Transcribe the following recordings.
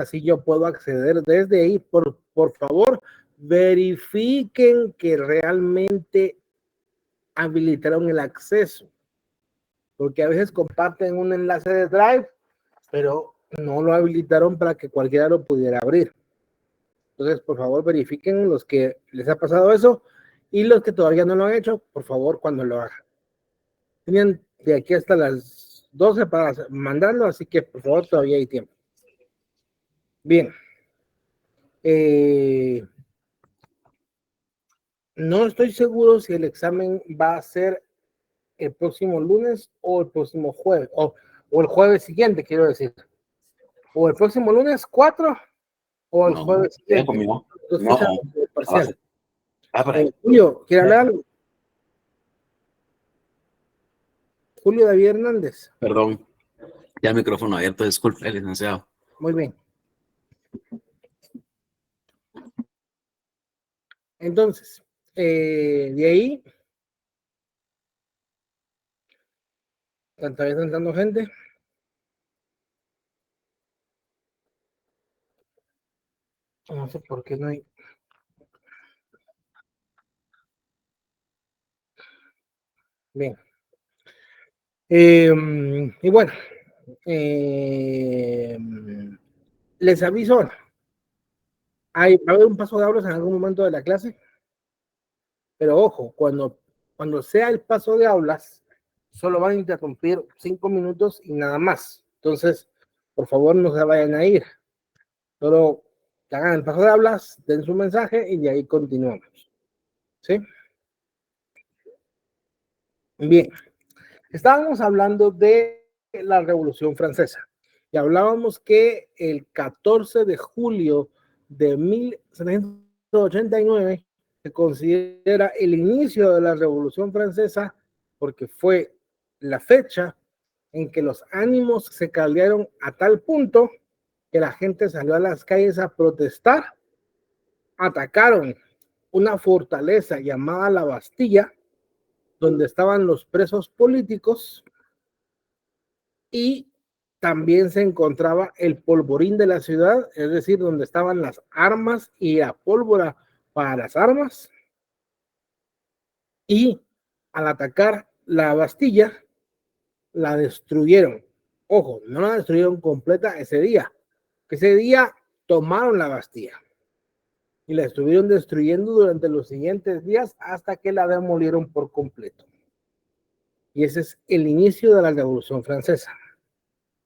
así yo puedo acceder desde ahí. Por favor, verifiquen que realmente habilitaron el acceso, porque a veces comparten un enlace de Drive, pero no lo habilitaron para que cualquiera lo pudiera abrir. Entonces, por favor, verifiquen los que les ha pasado eso y los que todavía no lo han hecho, por favor, cuando lo hagan. Tienen de aquí hasta las 12 para mandarlo, así que por favor todavía hay tiempo. Bien. No estoy seguro si el examen va a ser el próximo lunes o el próximo jueves, o el jueves siguiente, quiero decir. O el próximo lunes 4 o el jueves siguiente. No. Parcial. Por ahí. Julio, ¿quiere hablar algo? Julio David Hernández. Perdón, ya el micrófono abierto, disculpe, licenciado. Muy bien. Entonces, de ahí, ¿está entrando gente? No sé por qué no hay. Bien. Y bueno, les aviso, va a haber un paso de aulas en algún momento de la clase, pero ojo, cuando sea el paso de aulas, solo van a interrumpir 5 minutos y nada más. Entonces, por favor, no se vayan a ir. Solo que hagan el paso de aulas, den su mensaje y de ahí continuamos. ¿Sí? Bien. Estábamos hablando de la Revolución Francesa y hablábamos que el 14 de julio de 1789 se considera el inicio de la Revolución Francesa porque fue la fecha en que los ánimos se caldearon a tal punto que la gente salió a las calles a protestar, atacaron una fortaleza llamada la Bastilla, donde estaban los presos políticos, y también se encontraba el polvorín de la ciudad, es decir, donde estaban las armas y la pólvora para las armas. Y al atacar la Bastilla, la destruyeron. Ojo, no la destruyeron completa ese día. Ese día tomaron la Bastilla y la estuvieron destruyendo durante los siguientes días hasta que la demolieron por completo. Y ese es el inicio de la Revolución Francesa.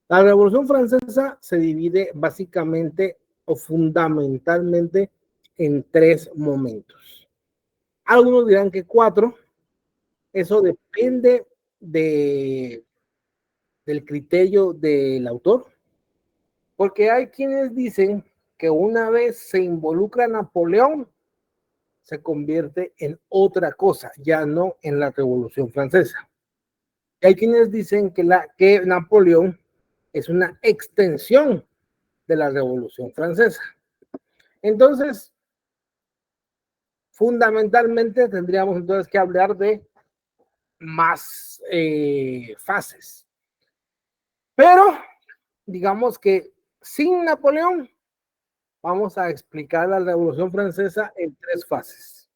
La Revolución Francesa se divide básicamente o fundamentalmente en 3 momentos. Algunos dirán que 4, eso depende del criterio del autor, porque hay quienes dicen que una vez se involucra Napoleón, se convierte en otra cosa, ya no en la Revolución Francesa. Y hay quienes dicen que Napoleón es una extensión de la Revolución Francesa. Entonces, fundamentalmente tendríamos entonces que hablar de más fases. Pero, digamos que sin Napoleón, vamos a explicar la Revolución Francesa en 3 fases.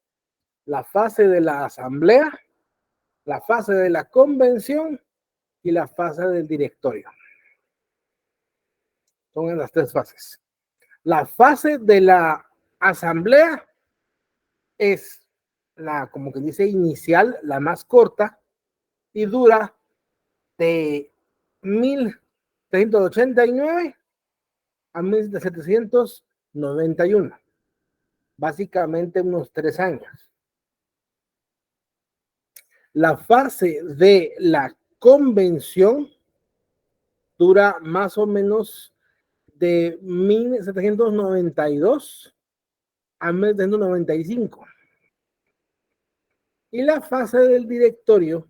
La fase de la asamblea, la fase de la convención y la fase del directorio. Son las 3 fases. La fase de la asamblea es la, como que dice, inicial, la más corta, y dura de 1789 a 1791. Básicamente unos 3 años. La fase de la convención dura más o menos de 1792 a 1795. Y la fase del directorio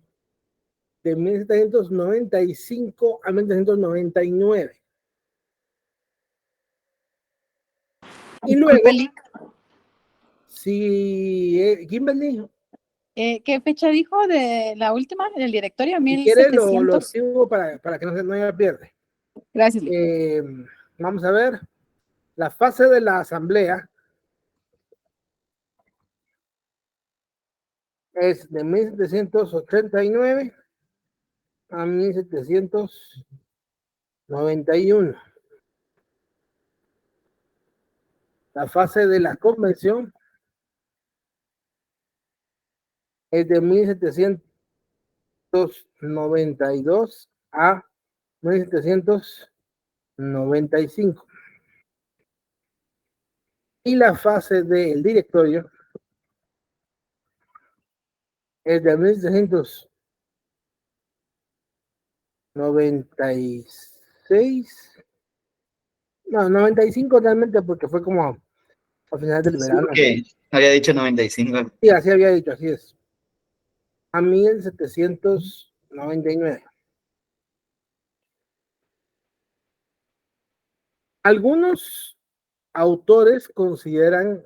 de 1795 a 1799. Y luego, si Kimberly, ¿qué fecha dijo de la última, del directorio? Si quiere, 1700. lo sigo para que no se pierde. Gracias. Vamos a ver. La fase de la asamblea es de 1789 a 1791. La fase de la convención es de 1792 a 1795. Y la fase del directorio es de 1796. No, 95 realmente, porque fue como a final del Sí, verano. porque había dicho 95. Sí, así había dicho, así es. A 1799. Algunos autores consideran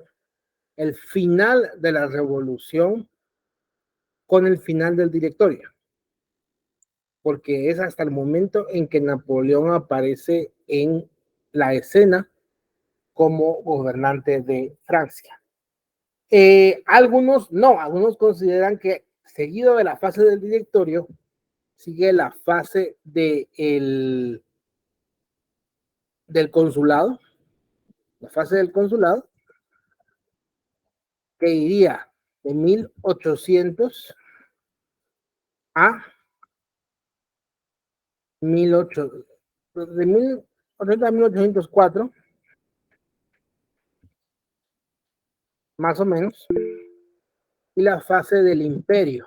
el final de la revolución con el final del directorio, porque es hasta el momento en que Napoleón aparece en la escena como gobernante de Francia. Algunos no, algunos consideran que seguido de la fase del directorio sigue la fase del consulado, la fase del consulado, que iría de 1800 a 1800, de 1800 a 1804, más o menos, y la fase del imperio,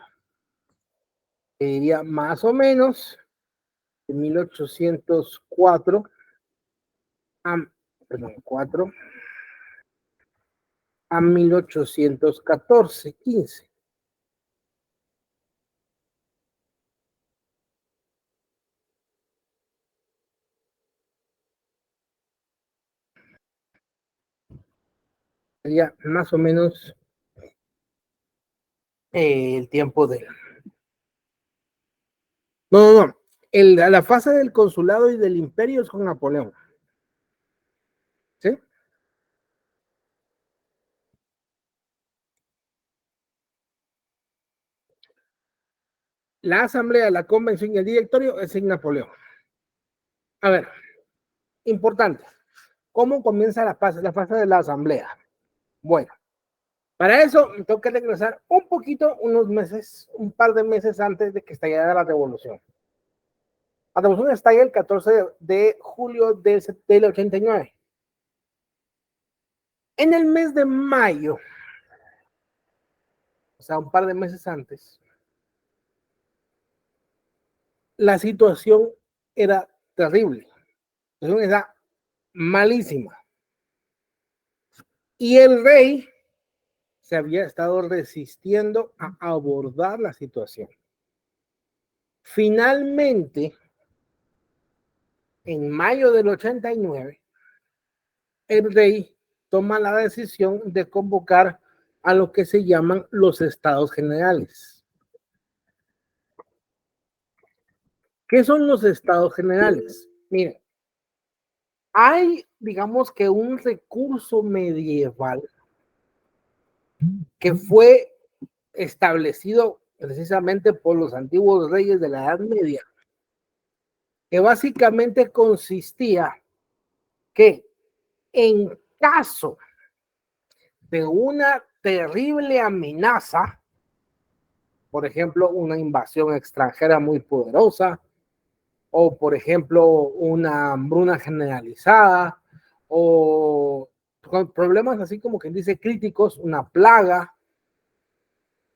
que iría más o menos de 1804 a, perdón, 4 a 1814, 15. Sería más o menos el tiempo de... No. La fase del consulado y del imperio es con Napoleón. ¿Sí? La asamblea, la convención y el directorio es en Napoleón. A ver, importante. ¿Cómo comienza la fase de la asamblea? Bueno, para eso tengo que regresar un poquito, unos meses, un par de meses antes de que estallara la revolución. La revolución estalla el 14 de julio del 89. En el mes de mayo, o sea, un par de meses antes, la situación era terrible. La situación era malísima. Y el rey se había estado resistiendo a abordar la situación. Finalmente, en mayo del 89, el rey toma la decisión de convocar a lo que se llaman los estados generales. ¿Qué son los estados generales? Miren, hay, digamos que un recurso medieval que fue establecido precisamente por los antiguos reyes de la Edad Media, que básicamente consistía que en caso de una terrible amenaza, por ejemplo, una invasión extranjera muy poderosa, o por ejemplo, una hambruna generalizada, o con problemas así como quien dice críticos, una plaga,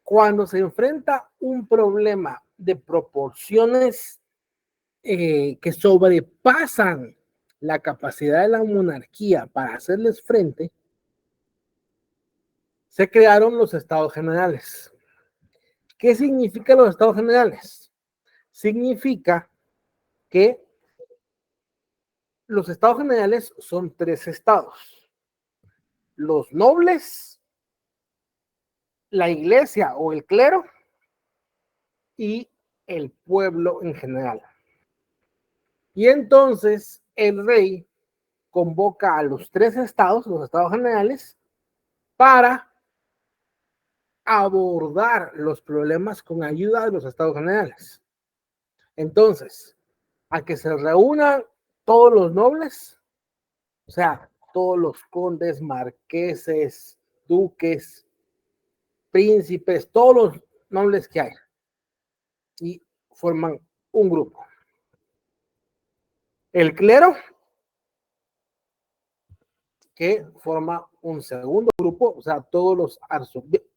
cuando se enfrenta un problema de proporciones que sobrepasan la capacidad de la monarquía para hacerles frente, se crearon los estados generales. ¿Qué significan los estados generales? Significa que los estados generales son 3 estados: los nobles, la iglesia o el clero y el pueblo en general. Y entonces el rey convoca a los 3 estados, los estados generales, para abordar los problemas con ayuda de los estados generales. Entonces, a que se reúnan todos los nobles, o sea, todos los condes, marqueses, duques, príncipes, todos los nobles que hay, y forman un grupo. El clero, que forma un segundo grupo, o sea, todos los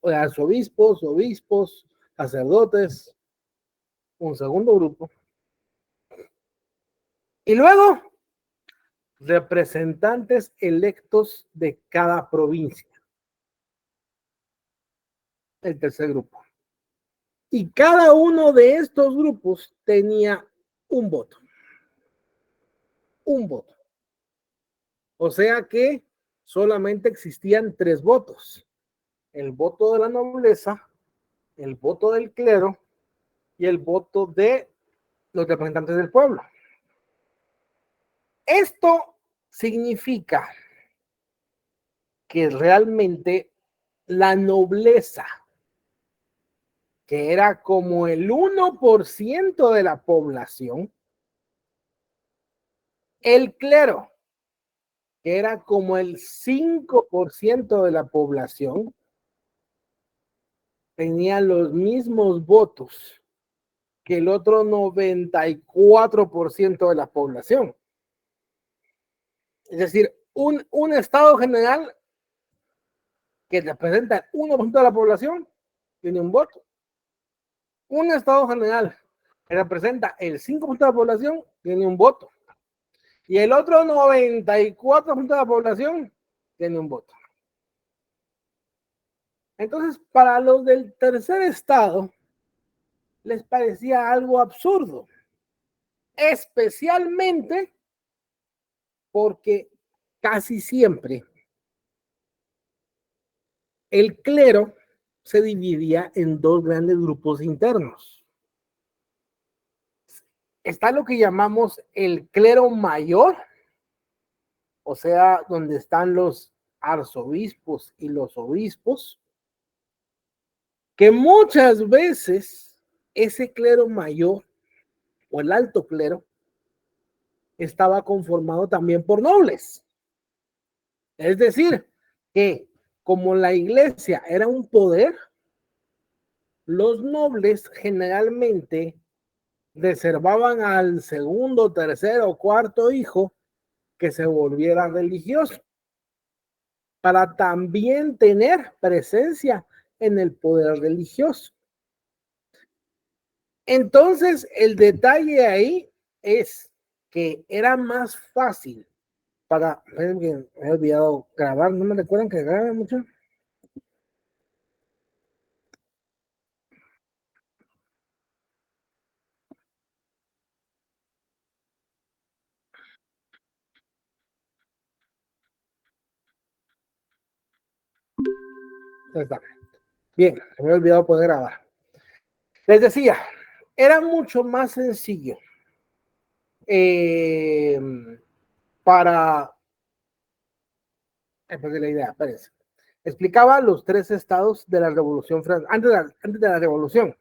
arzobispos, obispos, sacerdotes, un segundo grupo. Y luego, representantes electos de cada provincia, el tercer grupo. Y cada uno de estos grupos tenía un voto. Un voto. O sea que solamente existían 3 votos. El voto de la nobleza, el voto del clero y el voto de los representantes del pueblo. Esto significa que realmente la nobleza, que era como el 1% de la población, el clero, que era como el 5% de la población, tenía los mismos votos que el otro 94% de la población. Es decir, un estado general que representa el 1% de la población tiene un voto. Un estado general que representa el 5% de la población tiene un voto. Y el otro 94% de la población tiene un voto. Entonces, para los del tercer estado, les parecía algo absurdo, especialmente porque casi siempre el clero se dividía en 2 grandes grupos internos. Está lo que llamamos el clero mayor, o sea, donde están los arzobispos y los obispos, que muchas veces ese clero mayor o el alto clero estaba conformado también por nobles. Es decir, que como la iglesia era un poder, los nobles generalmente reservaban al segundo, tercero o cuarto hijo que se volviera religioso para también tener presencia en el poder religioso. Entonces, el detalle ahí es que era más fácil para, me he olvidado grabar, ¿no me recuerdan que grabe mucho? Está. Bien, me he olvidado poder grabar. Les decía, era mucho más sencillo para... Después de la idea, espérense. Explicaba los 3 estados de la Revolución Francesa, antes de la Revolución,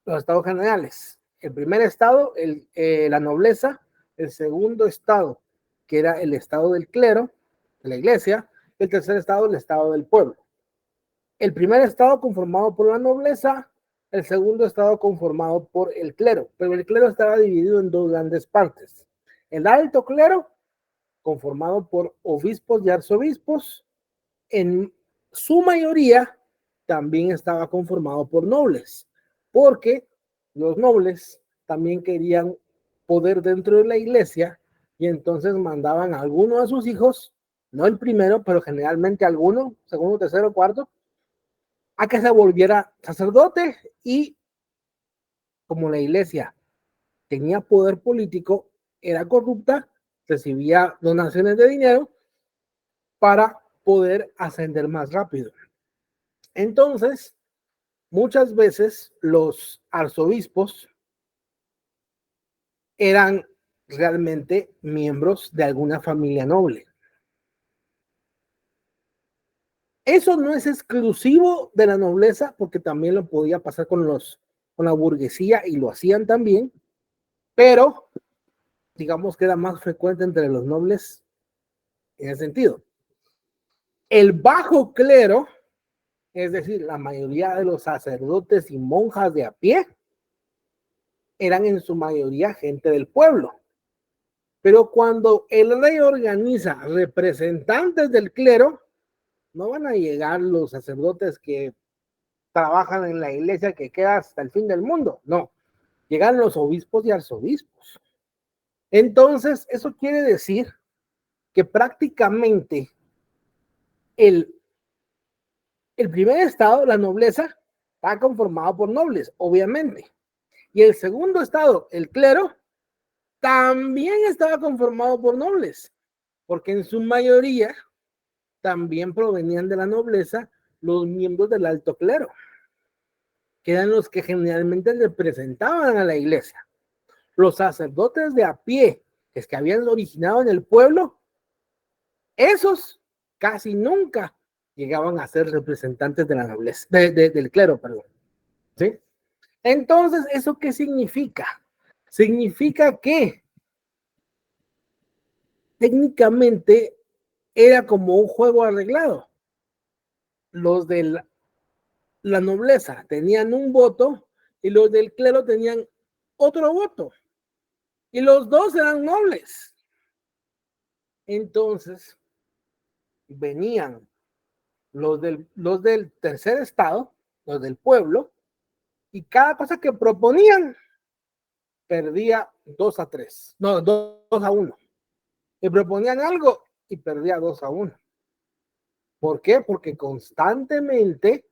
los estados generales. El primer estado, la nobleza. El segundo estado, que era el estado del clero, de la iglesia. El tercer estado, el estado del pueblo. El primer estado conformado por la nobleza, el segundo estado conformado por el clero, pero el clero estaba dividido en 2 grandes partes. El alto clero, conformado por obispos y arzobispos, en su mayoría también estaba conformado por nobles, porque los nobles también querían poder dentro de la iglesia y entonces mandaban a alguno de sus hijos, no el primero, pero generalmente alguno, segundo, tercero, cuarto, a que se volviera sacerdote, y como la iglesia tenía poder político, era corrupta, recibía donaciones de dinero para poder ascender más rápido. Entonces, muchas veces los arzobispos eran realmente miembros de alguna familia noble. Eso no es exclusivo de la nobleza, porque también lo podía pasar con la burguesía y lo hacían también, pero digamos que era más frecuente entre los nobles en ese sentido. El bajo clero, es decir, la mayoría de los sacerdotes y monjas de a pie, eran en su mayoría gente del pueblo. Pero cuando el rey organiza representantes del clero, no van a llegar los sacerdotes que trabajan en la iglesia que queda hasta el fin del mundo. No, llegan los obispos y arzobispos. Entonces, eso quiere decir que prácticamente el primer estado, la nobleza, está conformado por nobles, obviamente. Y el segundo estado, el clero, también estaba conformado por nobles, porque en su mayoría también provenían de la nobleza los miembros del alto clero, que eran los que generalmente representaban a la iglesia. Los sacerdotes de a pie, que habían originado en el pueblo, esos casi nunca llegaban a ser representantes de la nobleza, del clero, perdón. ¿Sí? Entonces, ¿eso qué significa? Significa que técnicamente era como un juego arreglado. Los de la nobleza tenían un voto y los del clero tenían otro voto. Y los dos eran nobles. Entonces, venían los del tercer estado, los del pueblo, y cada cosa que proponían perdía 2-3, no, 2-1. Y proponían algo y perdía 2-1. ¿Por qué? Porque constantemente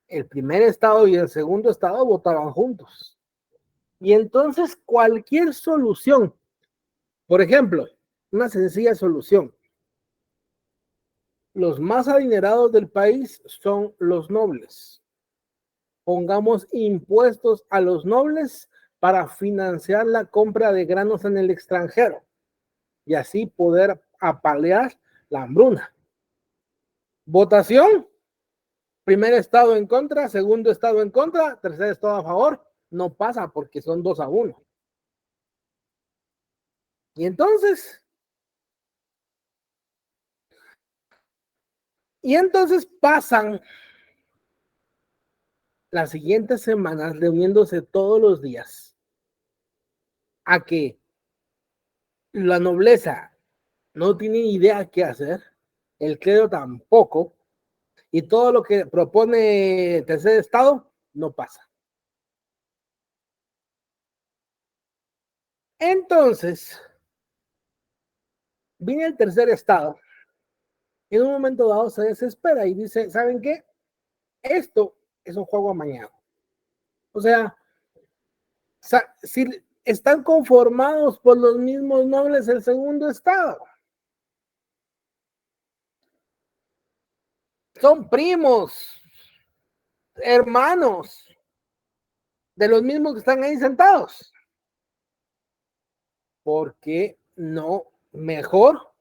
el primer estado y el segundo estado votaban juntos. Y entonces cualquier solución, por ejemplo, una sencilla solución, los más adinerados del país son los nobles. Pongamos impuestos a los nobles para financiar la compra de granos en el extranjero y así poder apalear la hambruna. Votación, primer estado en contra, segundo estado en contra, tercer estado a favor, no pasa porque son 2-1. Y entonces pasan las siguientes semanas reuniéndose todos los días a que la nobleza no tiene idea qué hacer, el clero tampoco, y todo lo que propone el tercer estado no pasa. Entonces, viene el tercer estado, y en un momento dado se desespera y dice, ¿saben qué? Esto es un juego amañado. O sea, si están conformados por los mismos nobles el segundo estado. Son primos, hermanos de los mismos que están ahí sentados. ¿Por qué no mejor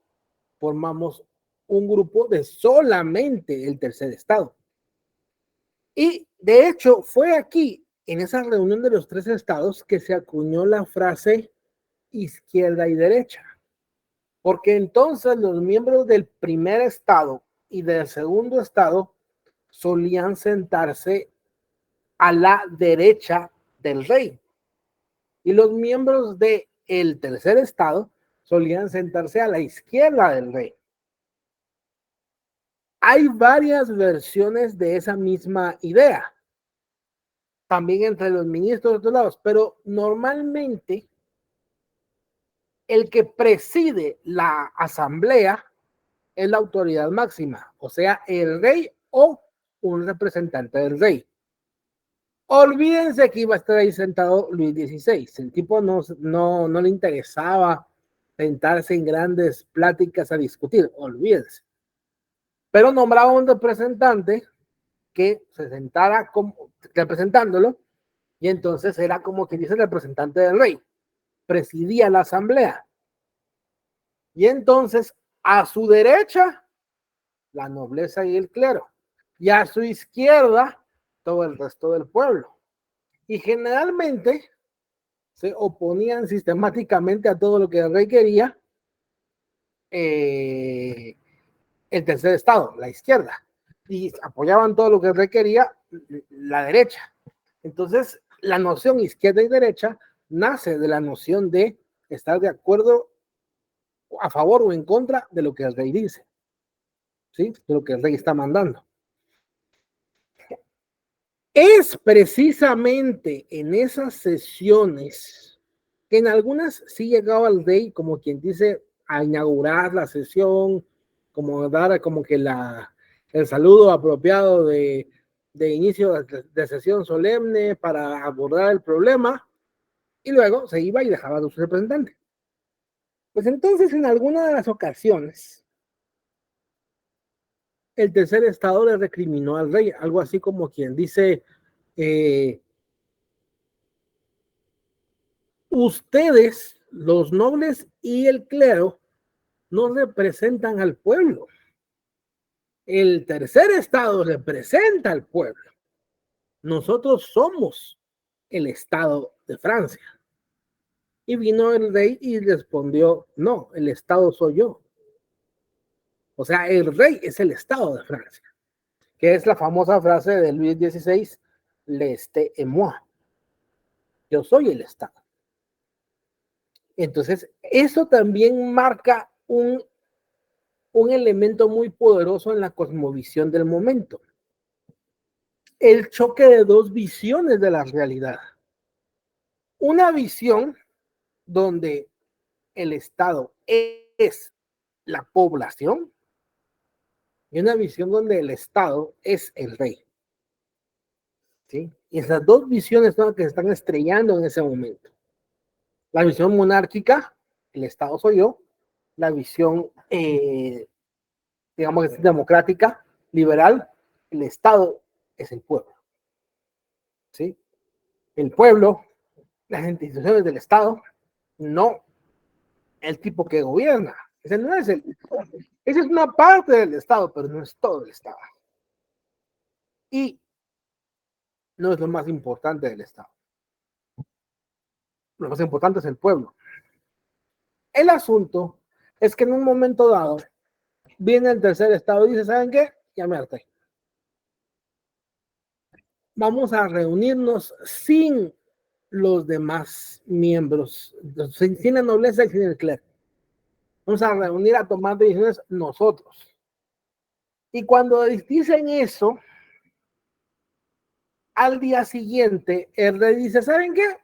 formamos un grupo de solamente el tercer estado? Y de hecho fue aquí, en esa reunión de los tres estados, que se acuñó la frase izquierda y derecha. Porque entonces los miembros del primer estado y del segundo estado solían sentarse a la derecha del rey. Y los miembros del tercer estado solían sentarse a la izquierda del rey. Hay varias versiones de esa misma idea, también entre los ministros de otros lados, pero normalmente el que preside la asamblea es la autoridad máxima, o sea, el rey o un representante del rey. Olvídense que iba a estar ahí sentado Luis XVI. El tipo no le interesaba sentarse en grandes pláticas a discutir, olvídense. Pero nombraba un representante que se sentara como representándolo, y entonces era como que dice el representante del rey. presidía la asamblea. Y entonces, a su derecha, la nobleza y el clero. Y a su izquierda, todo el resto del pueblo. Y generalmente se oponían sistemáticamente a todo lo que el rey quería, el tercer estado, la izquierda. Y apoyaban todo lo que el rey quería, la derecha. Entonces, la noción izquierda y derecha nace de la noción de estar de acuerdo a favor o en contra de lo que el rey dice, ¿sí? De lo que el rey está mandando. Es precisamente en esas sesiones que en algunas sí llegaba el rey, como quien dice, a inaugurar la sesión, como dar como que el saludo apropiado de inicio de sesión solemne para abordar el problema, y luego se iba y dejaba a su representante. Pues entonces, en alguna de las ocasiones, el tercer estado le recriminó al rey, algo así como quien dice, ustedes, los nobles y el clero, no representan al pueblo. El tercer estado representa al pueblo. Nosotros somos el estado de Francia. Y vino el rey y respondió, no, el estado soy yo. O sea, el rey es el estado de Francia, que es la famosa frase de Luis XVI, l'esté et moi. Yo soy el estado. Entonces, eso también marca un elemento muy poderoso en la cosmovisión del momento. El choque de dos visiones de la realidad. Una visión donde el Estado es la población y una visión donde el Estado es el rey. ¿Sí? Y esas dos visiones son las que se están estrellando en ese momento. La visión monárquica, el Estado soy yo. La visión, digamos, democrática, liberal, el Estado es el pueblo. ¿Sí? El pueblo, las instituciones del Estado, no el tipo que gobierna. Ese no es esa es una parte del Estado, pero no es todo el Estado. Y no es lo más importante del Estado. Lo más importante es el pueblo. El asunto es que en un momento dado viene el tercer estado y dice, ¿saben qué? Ya me harté. Vamos a reunirnos sin los demás miembros, sin la nobleza y sin el clero. Vamos a reunir a tomar decisiones nosotros. Y cuando dicen eso, al día siguiente, el rey dice, ¿saben qué?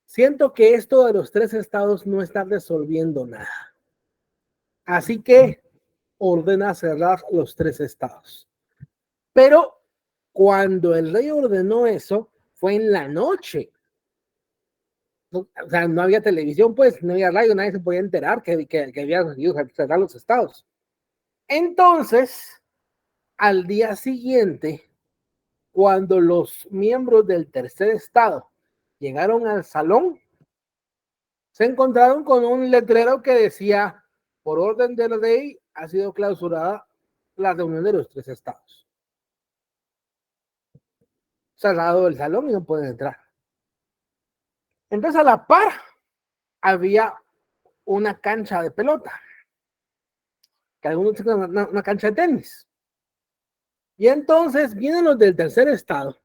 Siento que esto de los tres estados no está resolviendo nada. Así que ordena cerrar los tres estados. Pero cuando el rey ordenó eso, fue en la noche. O sea, no había televisión, pues, no había radio, nadie se podía enterar que había decidido cerrar los estados. Entonces, al día siguiente, cuando los miembros del tercer estado llegaron al salón, se encontraron con un letrero que decía, por orden del rey, ha sido clausurada la reunión de los tres estados. Cerrado el salón y no pueden entrar. Entonces, a la par, había una cancha de pelota, que algunos dicen una cancha de tenis. Y entonces vienen los del tercer estado,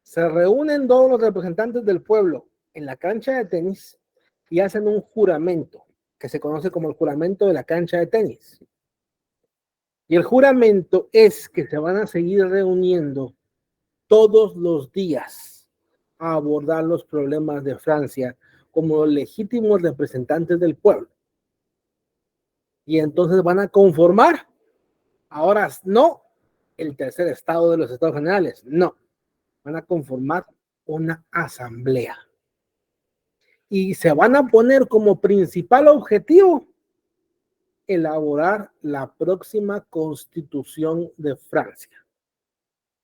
se reúnen todos los representantes del pueblo en la cancha de tenis y hacen un juramento que se conoce como el juramento de la cancha de tenis. Y el juramento es que se van a seguir reuniendo todos los días a abordar los problemas de Francia como legítimos representantes del pueblo. Y entonces van a conformar, ahora no el tercer estado de los estados generales, no, van a conformar una asamblea. Y se van a poner como principal objetivo elaborar la próxima constitución de Francia.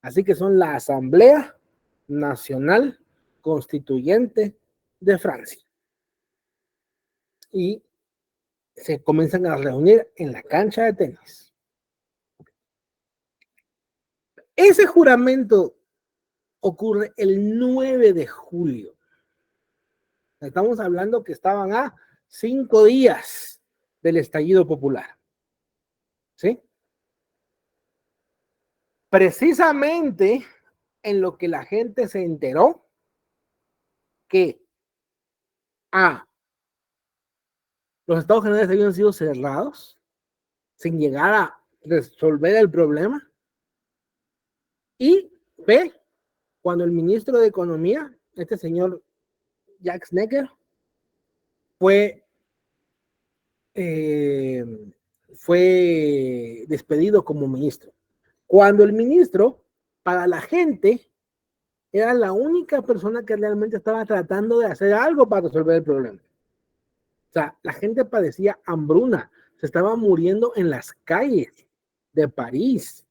Así que son la Asamblea Nacional Constituyente de Francia. Y se comienzan a reunir en la cancha de tenis. Ese juramento ocurre el 9 de julio. Estamos hablando que estaban a 5 días del estallido popular. ¿Sí? Precisamente en lo que la gente se enteró que los estados generales habían sido cerrados sin llegar a resolver el problema, y B, cuando el ministro de Economía, este señor Jacques Necker, fue despedido como ministro. Cuando el ministro, para la gente, era la única persona que realmente estaba tratando de hacer algo para resolver el problema. O sea, la gente padecía hambruna, se estaba muriendo en las calles de París.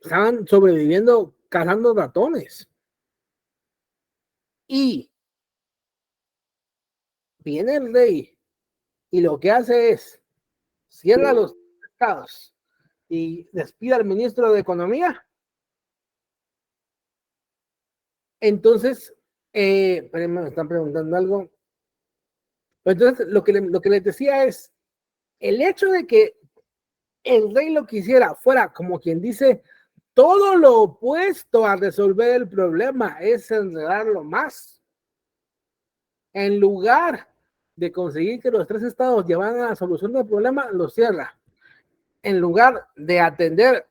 Estaban sobreviviendo cazando ratones. Y viene el rey y lo que hace es cierra los estados y despide al ministro de Economía. Entonces, me están preguntando algo. Entonces, lo que les decía es, el hecho de que el rey lo quisiera fuera, como quien dice, todo lo opuesto a resolver el problema, es enredarlo más. En lugar de conseguir que los 3 estados llevaran a la solución del problema, lo cierra. En lugar de atender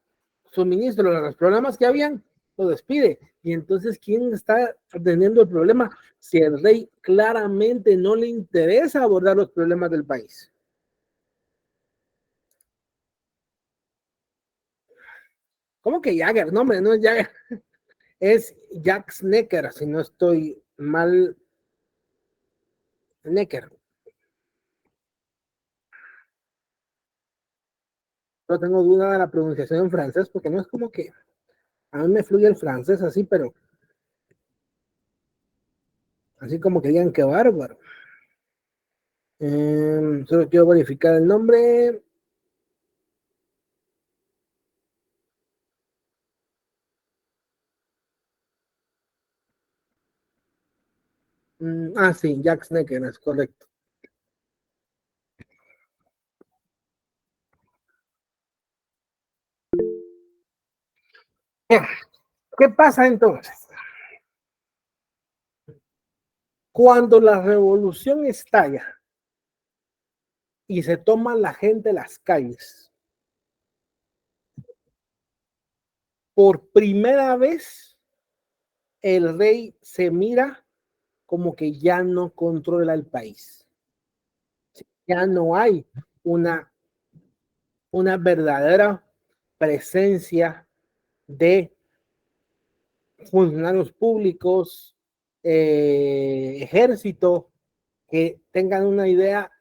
suministro de los problemas que habían, lo despide. Y entonces, ¿quién está atendiendo el problema si el rey claramente no le interesa abordar los problemas del país? ¿Cómo que Jagger? No, hombre, no es Jagger. Es Jacques Necker, si no estoy mal. Necker. No tengo duda de la pronunciación en francés, porque no es como que a mí me fluye el francés así, pero así como que digan que bárbaro. Solo quiero verificar el nombre. Sí, Jacques Necker, es correcto. ¿Qué pasa entonces? Cuando la revolución estalla y se toma la gente las calles, por primera vez el rey se mira como que ya no controla el país. Ya no hay una verdadera presencia de funcionarios públicos, ejército, que tengan una idea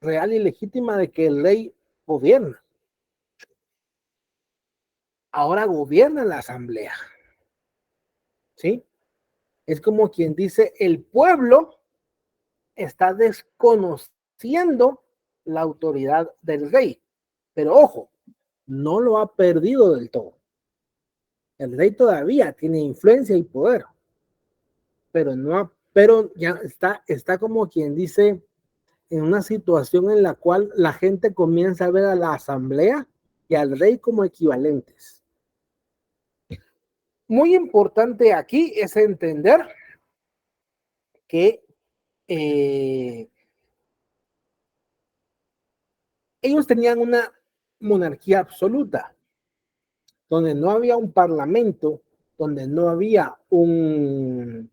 real y legítima de que el rey gobierna. Ahora gobierna la asamblea. ¿Sí? Es como quien dice, el pueblo está desconociendo la autoridad del rey. Pero ojo, no lo ha perdido del todo. El rey todavía tiene influencia y poder, pero ya está como quien dice en una situación en la cual la gente comienza a ver a la asamblea y al rey como equivalentes. Muy importante aquí es entender que ellos tenían una monarquía absoluta, donde no había un parlamento, donde no había un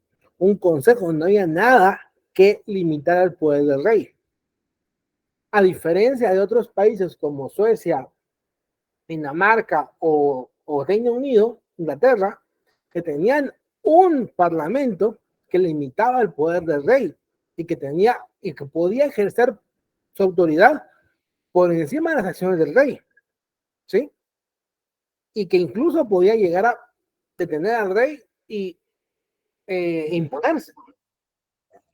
consejo, no había nada que limitara el poder del rey. A diferencia de otros países como Suecia, Dinamarca o Reino Unido, Inglaterra, que tenían un parlamento que limitaba el poder del rey y que podía ejercer su autoridad por encima de las acciones del rey, ¿sí? Y que incluso podía llegar a detener al rey y imponerse.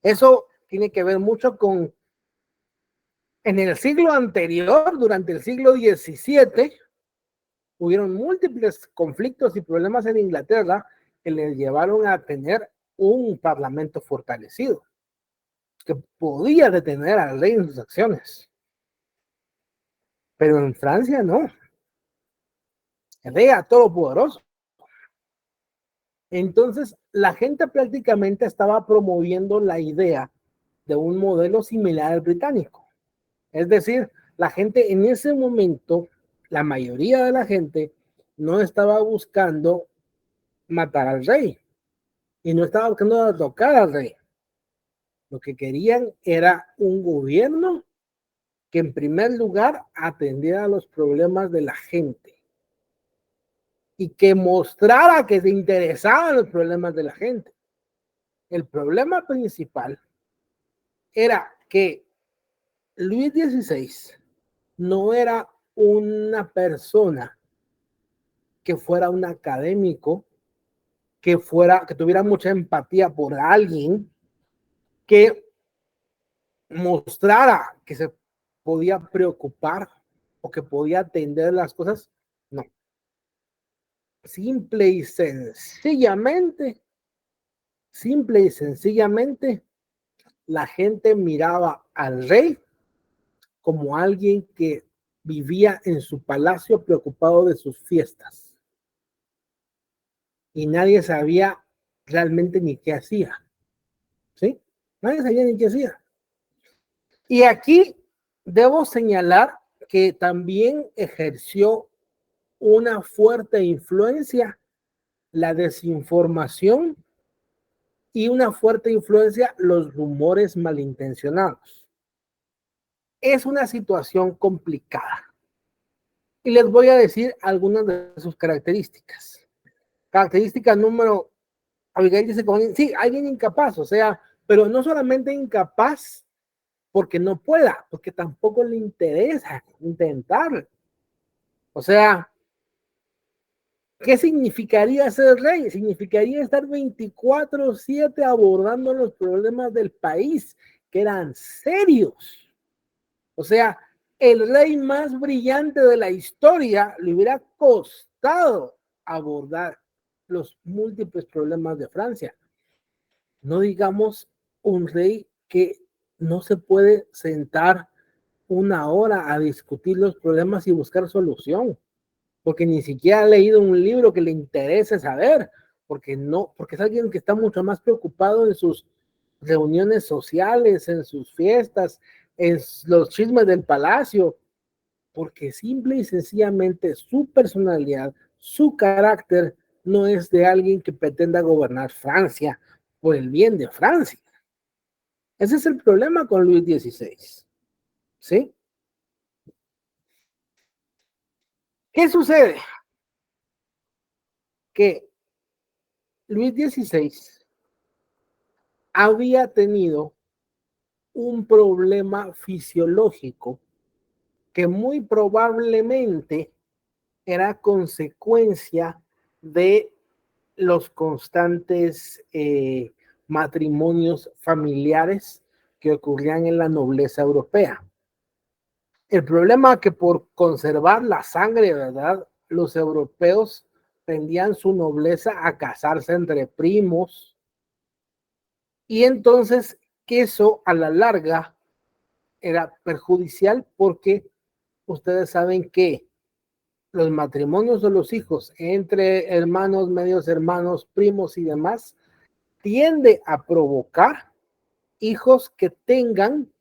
Eso tiene que ver mucho con, en el siglo anterior, durante el siglo XVII, hubieron múltiples conflictos y problemas en Inglaterra que les llevaron a tener un parlamento fortalecido, que podía detener al rey en sus acciones. Pero en Francia no. El rey era todopoderoso. Entonces, la gente prácticamente estaba promoviendo la idea de un modelo similar al británico. Es decir, la gente en ese momento, la mayoría de la gente, no estaba buscando matar al rey y no estaba buscando tocar al rey. Lo que querían era un gobierno que en primer lugar atendiera a los problemas de la gente y que mostrara que se interesaba en los problemas de la gente. El problema principal era que Luis XVI no era una persona que fuera un académico, que tuviera mucha empatía por alguien, que mostrara que se podía preocupar o que podía atender las cosas. No. Simple y sencillamente, la gente miraba al rey como alguien que vivía en su palacio preocupado de sus fiestas. Y nadie sabía realmente ni qué hacía. ¿Sí? Nadie sabía ni qué hacía. Y aquí debo señalar que también ejerció una fuerte influencia la desinformación y una fuerte influencia los rumores malintencionados. Es una situación complicada. Y les voy a decir algunas de sus características. Característica número, Abigail dice, sí, alguien incapaz, o sea, pero no solamente incapaz porque no pueda, porque tampoco le interesa intentar. O sea, ¿qué significaría ser rey? Significaría estar 24/7 abordando los problemas del país, que eran serios. O sea, el rey más brillante de la historia le hubiera costado abordar los múltiples problemas de Francia. No digamos un rey que no se puede sentar una hora a discutir los problemas y buscar solución, porque ni siquiera ha leído un libro que le interese saber, porque es alguien que está mucho más preocupado en sus reuniones sociales, en sus fiestas, en los chismes del palacio, porque simple y sencillamente su personalidad, su carácter no es de alguien que pretenda gobernar Francia por el bien de Francia. Ese es el problema con Luis XVI. ¿Sí? ¿Qué sucede? Que Luis XVI había tenido un problema fisiológico que muy probablemente era consecuencia de los constantes matrimonios familiares que ocurrían en la nobleza europea. El problema es que por conservar la sangre, ¿verdad? Los europeos tendían su nobleza a casarse entre primos, y entonces que eso a la larga era perjudicial, porque ustedes saben que los matrimonios de los hijos entre hermanos, medios hermanos, primos y demás tiende a provocar hijos que tengan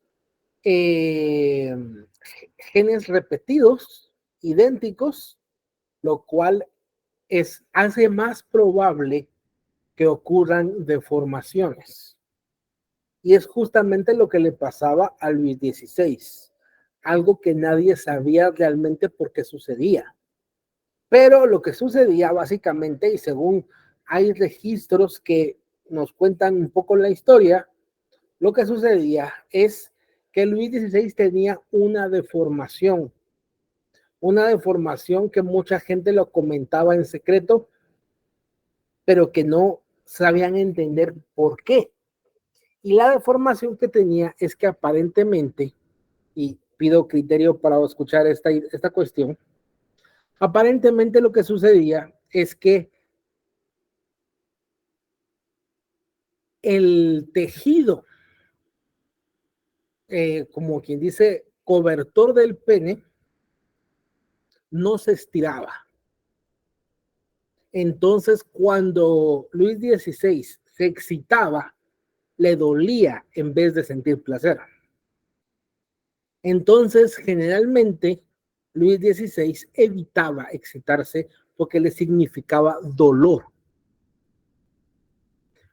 genes repetidos, idénticos, lo cual hace más probable que ocurran deformaciones. Y es justamente lo que le pasaba a Luis XVI, algo que nadie sabía realmente por qué sucedía. Pero lo que sucedía básicamente, y según hay registros que nos cuentan un poco la historia, lo que sucedía es que Luis XVI tenía una deformación que mucha gente lo comentaba en secreto, pero que no sabían entender por qué. Y la deformación que tenía es que aparentemente, y pido criterio para escuchar esta cuestión, aparentemente lo que sucedía es que el tejido, como quien dice, cobertor del pene, no se estiraba. Entonces, cuando Luis XVI se excitaba, le dolía en vez de sentir placer. Entonces, generalmente, Luis XVI evitaba excitarse porque le significaba dolor.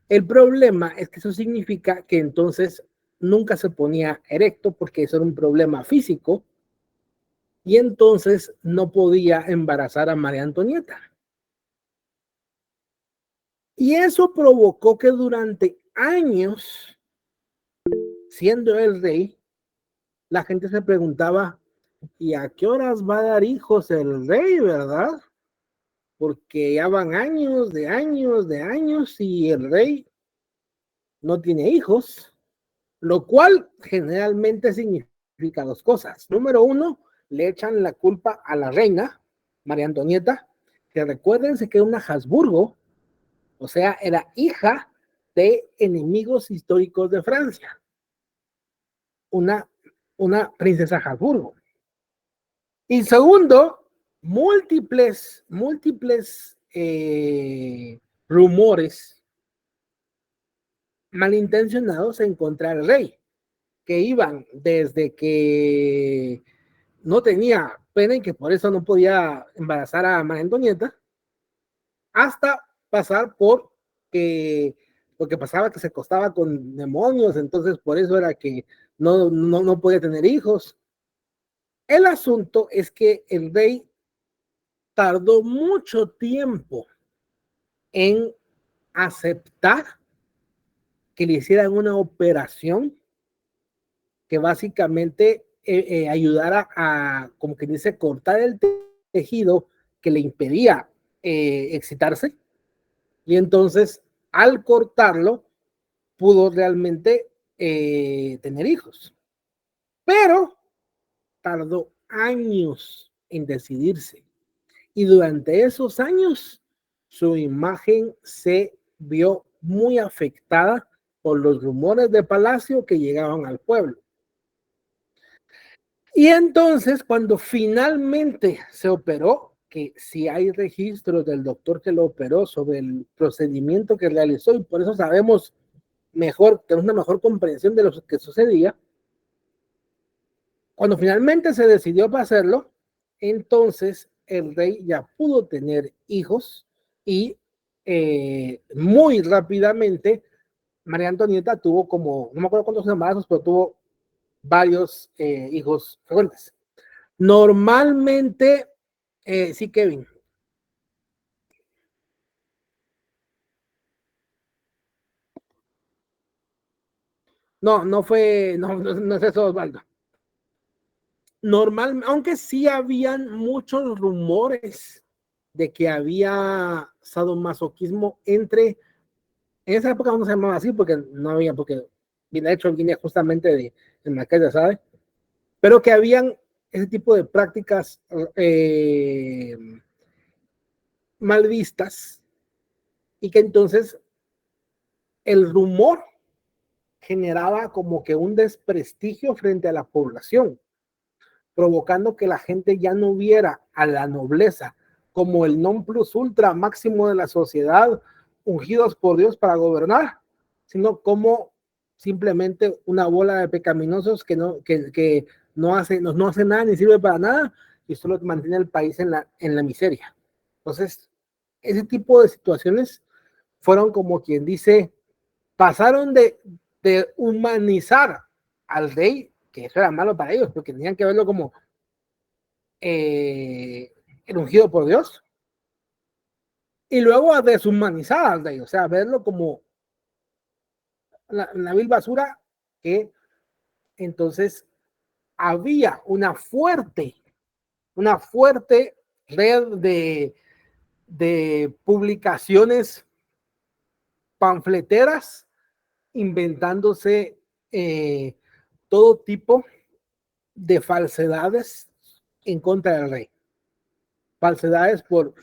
El problema es que eso significa que entonces nunca se ponía erecto porque eso era un problema físico y entonces no podía embarazar a María Antonieta. Y eso provocó que durante años, siendo el rey, la gente se preguntaba, ¿y a qué horas va a dar hijos el rey, verdad? Porque ya van años de años de años y el rey no tiene hijos, lo cual generalmente significa dos cosas. Número uno, le echan la culpa a la reina, María Antonieta, que recuérdense que era una Habsburgo, o sea, era hija de enemigos históricos de Francia, una princesa Habsburgo. Y segundo, múltiples rumores malintencionados en contra del rey, que iban desde que no tenía pene y que por eso no podía embarazar a María Antonieta, hasta pasar por que lo que pasaba que se acostaba con demonios, entonces por eso era que no podía tener hijos. El asunto es que el rey tardó mucho tiempo en aceptar que le hicieran una operación que básicamente ayudara a, como que dice, cortar el tejido que le impedía excitarse. Y entonces, al cortarlo, pudo realmente tener hijos. Pero tardó años en decidirse. Y durante esos años, su imagen se vio muy afectada por los rumores de palacio que llegaban al pueblo. Y entonces, cuando finalmente se operó, que si hay registros del doctor que lo operó sobre el procedimiento que realizó, y por eso sabemos mejor, tenemos una mejor comprensión de lo que sucedía, cuando finalmente se decidió para hacerlo, entonces el rey ya pudo tener hijos y muy rápidamente María Antonieta tuvo como, no me acuerdo cuántos embarazos, pero tuvo varios hijos frecuentes. Normalmente, sí, Kevin. No fue, no es eso, Osvaldo. Normal, aunque sí habían muchos rumores de que había sadomasoquismo entre, en esa época no se llamaba así porque no había, porque de hecho viene justamente de Marqués de Sade, pero que habían ese tipo de prácticas mal vistas y que entonces el rumor generaba como que un desprestigio frente a la población, provocando que la gente ya no viera a la nobleza como el non plus ultra máximo de la sociedad, ungidos por Dios para gobernar, sino como simplemente una bola de pecaminosos que no hace nada ni sirve para nada y solo mantiene al país en la miseria. Entonces, ese tipo de situaciones fueron como quien dice, pasaron de humanizar al rey, que eso era malo para ellos, porque tenían que verlo como el ungido por Dios, y luego a deshumanizar al rey, o sea, verlo como la vil basura, que entonces había una fuerte red de publicaciones panfleteras inventándose todo tipo de falsedades en contra del rey. Falsedades por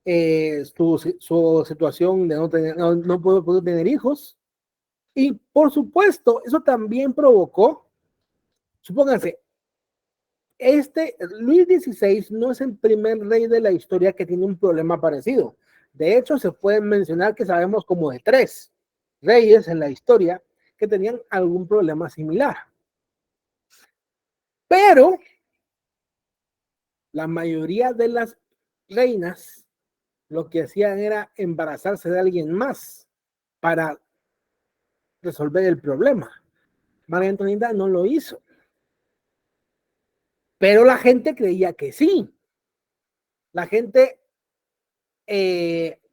su situación de no poder tener hijos. Y por supuesto, eso también provocó, supónganse, Luis XVI no es el primer rey de la historia que tiene un problema parecido. De hecho, se puede mencionar que sabemos como de 3 reyes en la historia que tenían algún problema similar. Pero la mayoría de las reinas lo que hacían era embarazarse de alguien más para resolver el problema. María Antonieta no lo hizo. Pero la gente creía que sí. La gente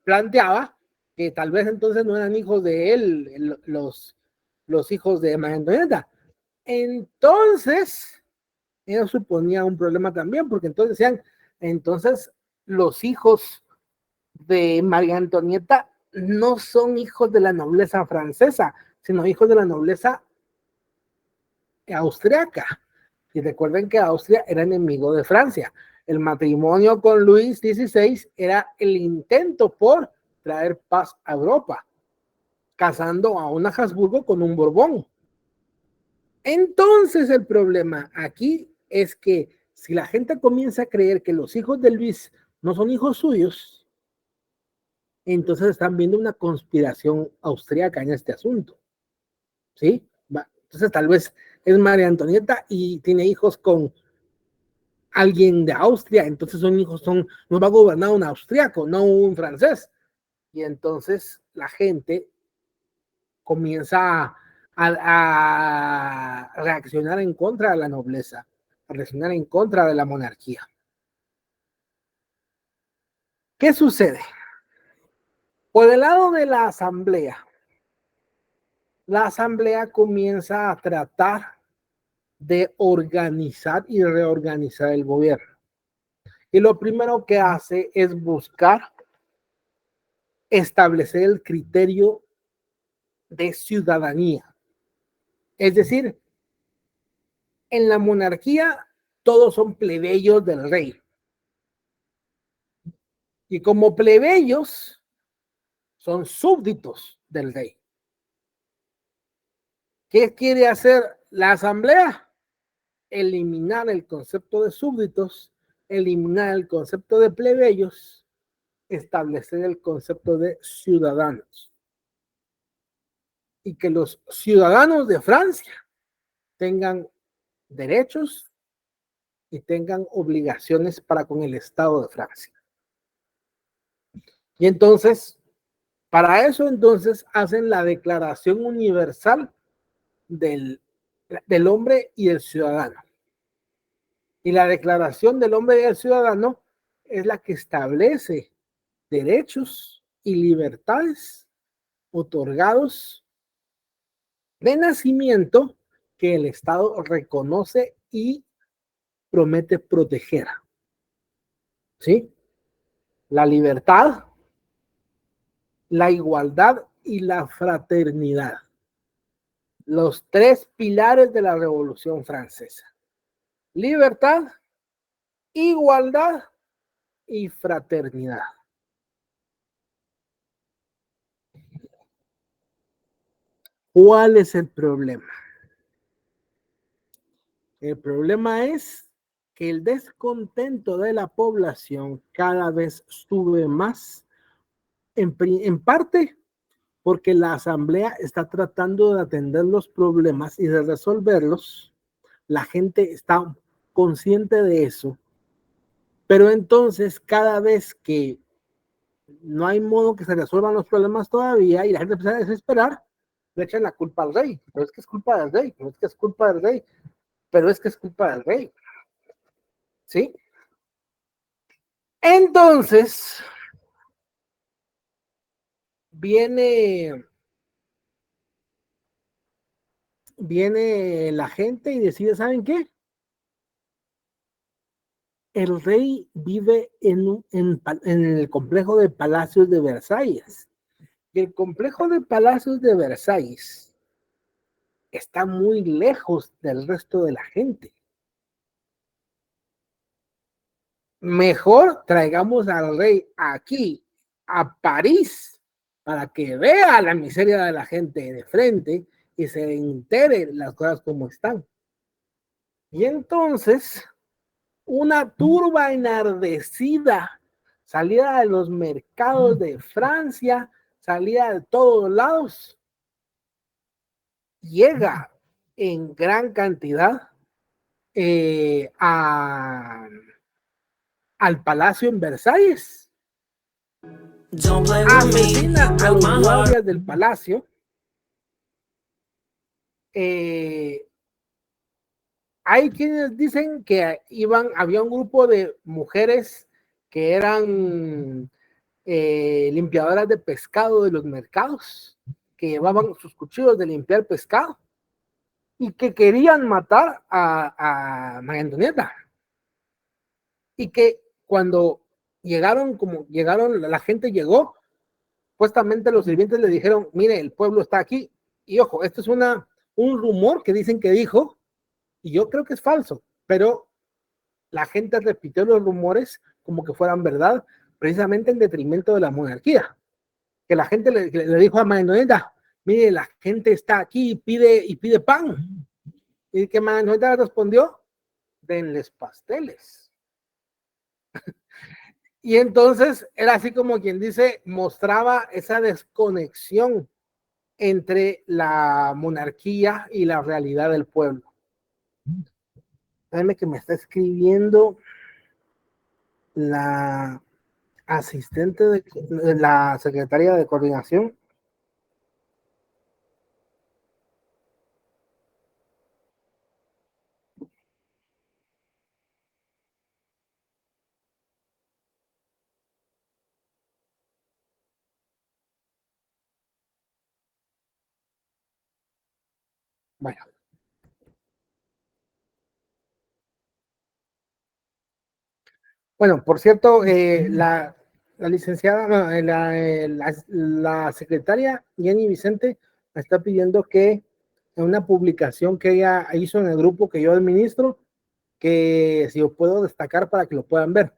planteaba que tal vez entonces no eran hijos de él, los hijos de María Antonieta. Entonces, eso suponía un problema también, porque entonces decían, entonces los hijos de María Antonieta no son hijos de la nobleza francesa, sino hijos de la nobleza austriaca. Y recuerden que Austria era enemigo de Francia. El matrimonio con Luis XVI era el intento por traer paz a Europa, casando a una Habsburgo con un Borbón. Entonces el problema aquí es que si la gente comienza a creer que los hijos de Luis no son hijos suyos, entonces están viendo una conspiración austríaca en este asunto. ¿Sí? Entonces tal vez es María Antonieta y tiene hijos con alguien de Austria, entonces nos va a gobernar un austriaco, no un francés. Y entonces la gente comienza a reaccionar en contra de la nobleza, a reaccionar en contra de la monarquía. ¿Qué sucede? Por el lado de la asamblea comienza a tratar de organizar y reorganizar el gobierno. Y lo primero que hace es buscar establecer el criterio de ciudadanía. Es decir, en la monarquía todos son plebeyos del rey. Y como plebeyos son súbditos del rey. ¿Qué quiere hacer la asamblea? Eliminar el concepto de súbditos, eliminar el concepto de plebeyos, establecer el concepto de ciudadanos. Y que los ciudadanos de Francia tengan derechos y tengan obligaciones para con el Estado de Francia. Y entonces, para eso entonces hacen la Declaración Universal del hombre y del ciudadano. Y la Declaración del Hombre y del Ciudadano es la que establece derechos y libertades otorgados de nacimiento que el Estado reconoce y promete proteger. ¿Sí? La libertad, la igualdad y la fraternidad. Los 3 pilares de la Revolución Francesa. Libertad, igualdad y fraternidad. ¿Cuál es el problema? El problema es que el descontento de la población cada vez sube más, en parte porque la asamblea está tratando de atender los problemas y de resolverlos. La gente está consciente de eso, pero entonces cada vez que no hay modo que se resuelvan los problemas todavía y la gente empieza a desesperar, le echan la culpa al rey. Pero es que es culpa del rey, pero es que es culpa del rey, pero es que es culpa del rey. ¿Sí? Entonces, viene la gente y decide, ¿saben qué? El rey vive en el complejo de palacios de Versalles que el complejo de palacios de Versalles está muy lejos del resto de la gente. Mejor traigamos al rey aquí, a París, para que vea la miseria de la gente de frente y se entere las cosas como están. Y entonces, una turba enardecida salida de los mercados de Francia, salida de todos lados, llega en gran cantidad al palacio en Versalles. Asesina a los guardias del palacio. Hay quienes dicen que había un grupo de mujeres que eran limpiadoras de pescado de los mercados, que llevaban sus cuchillos de limpiar pescado y que querían matar a María Antonieta. Y que cuando llegaron, la gente llegó, supuestamente los sirvientes le dijeron, mire, el pueblo está aquí. Y ojo, esto es un rumor que dicen que dijo, y yo creo que es falso, pero la gente repitió los rumores como que fueran verdad, precisamente en detrimento de la monarquía. Que la gente le dijo a María Antonieta, mire, la gente está aquí y pide pan. Y que María Antonieta respondió, denles pasteles. Y entonces era así como quien dice, mostraba esa desconexión entre la monarquía y la realidad del pueblo. Déjame que me está escribiendo la asistente de la secretaria de coordinación. Bueno, por cierto, la licenciada, la secretaria Jenny Vicente me está pidiendo que en una publicación que ella hizo en el grupo que yo administro, que si yo puedo destacar para que lo puedan ver.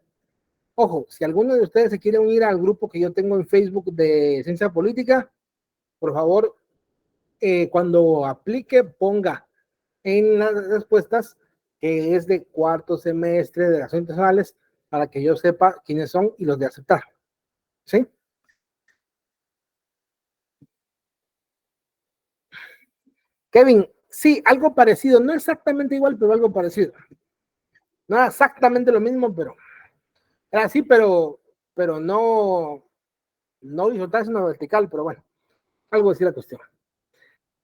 Ojo, si alguno de ustedes se quiere unir al grupo que yo tengo en Facebook de Ciencia Política, por favor, cuando aplique, ponga en las respuestas que es de cuarto semestre de Relaciones Internacionales para que yo sepa quiénes son y los de aceptar. ¿Sí? Kevin, sí, algo parecido, no exactamente igual, pero algo parecido. No era exactamente lo mismo, pero era así, pero no horizontal, sino vertical, pero bueno, algo así la cuestión.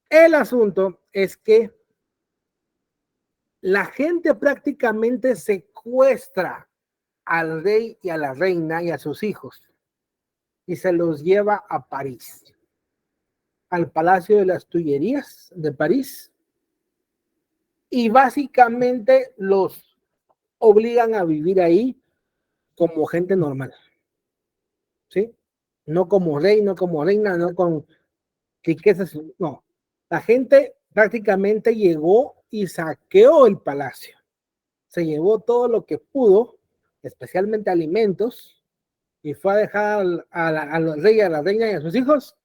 El asunto es que la gente prácticamente secuestra al rey y a la reina y a sus hijos y se los lleva a París, al Palacio de las Tullerías de París, y básicamente los obligan a vivir ahí como gente normal, ¿sí? No como rey, no como reina, no con riquezas, no. La gente prácticamente llegó y saqueó el palacio. Se llevó todo lo que pudo, especialmente alimentos, y fue a dejar al rey, a la reina y a sus hijos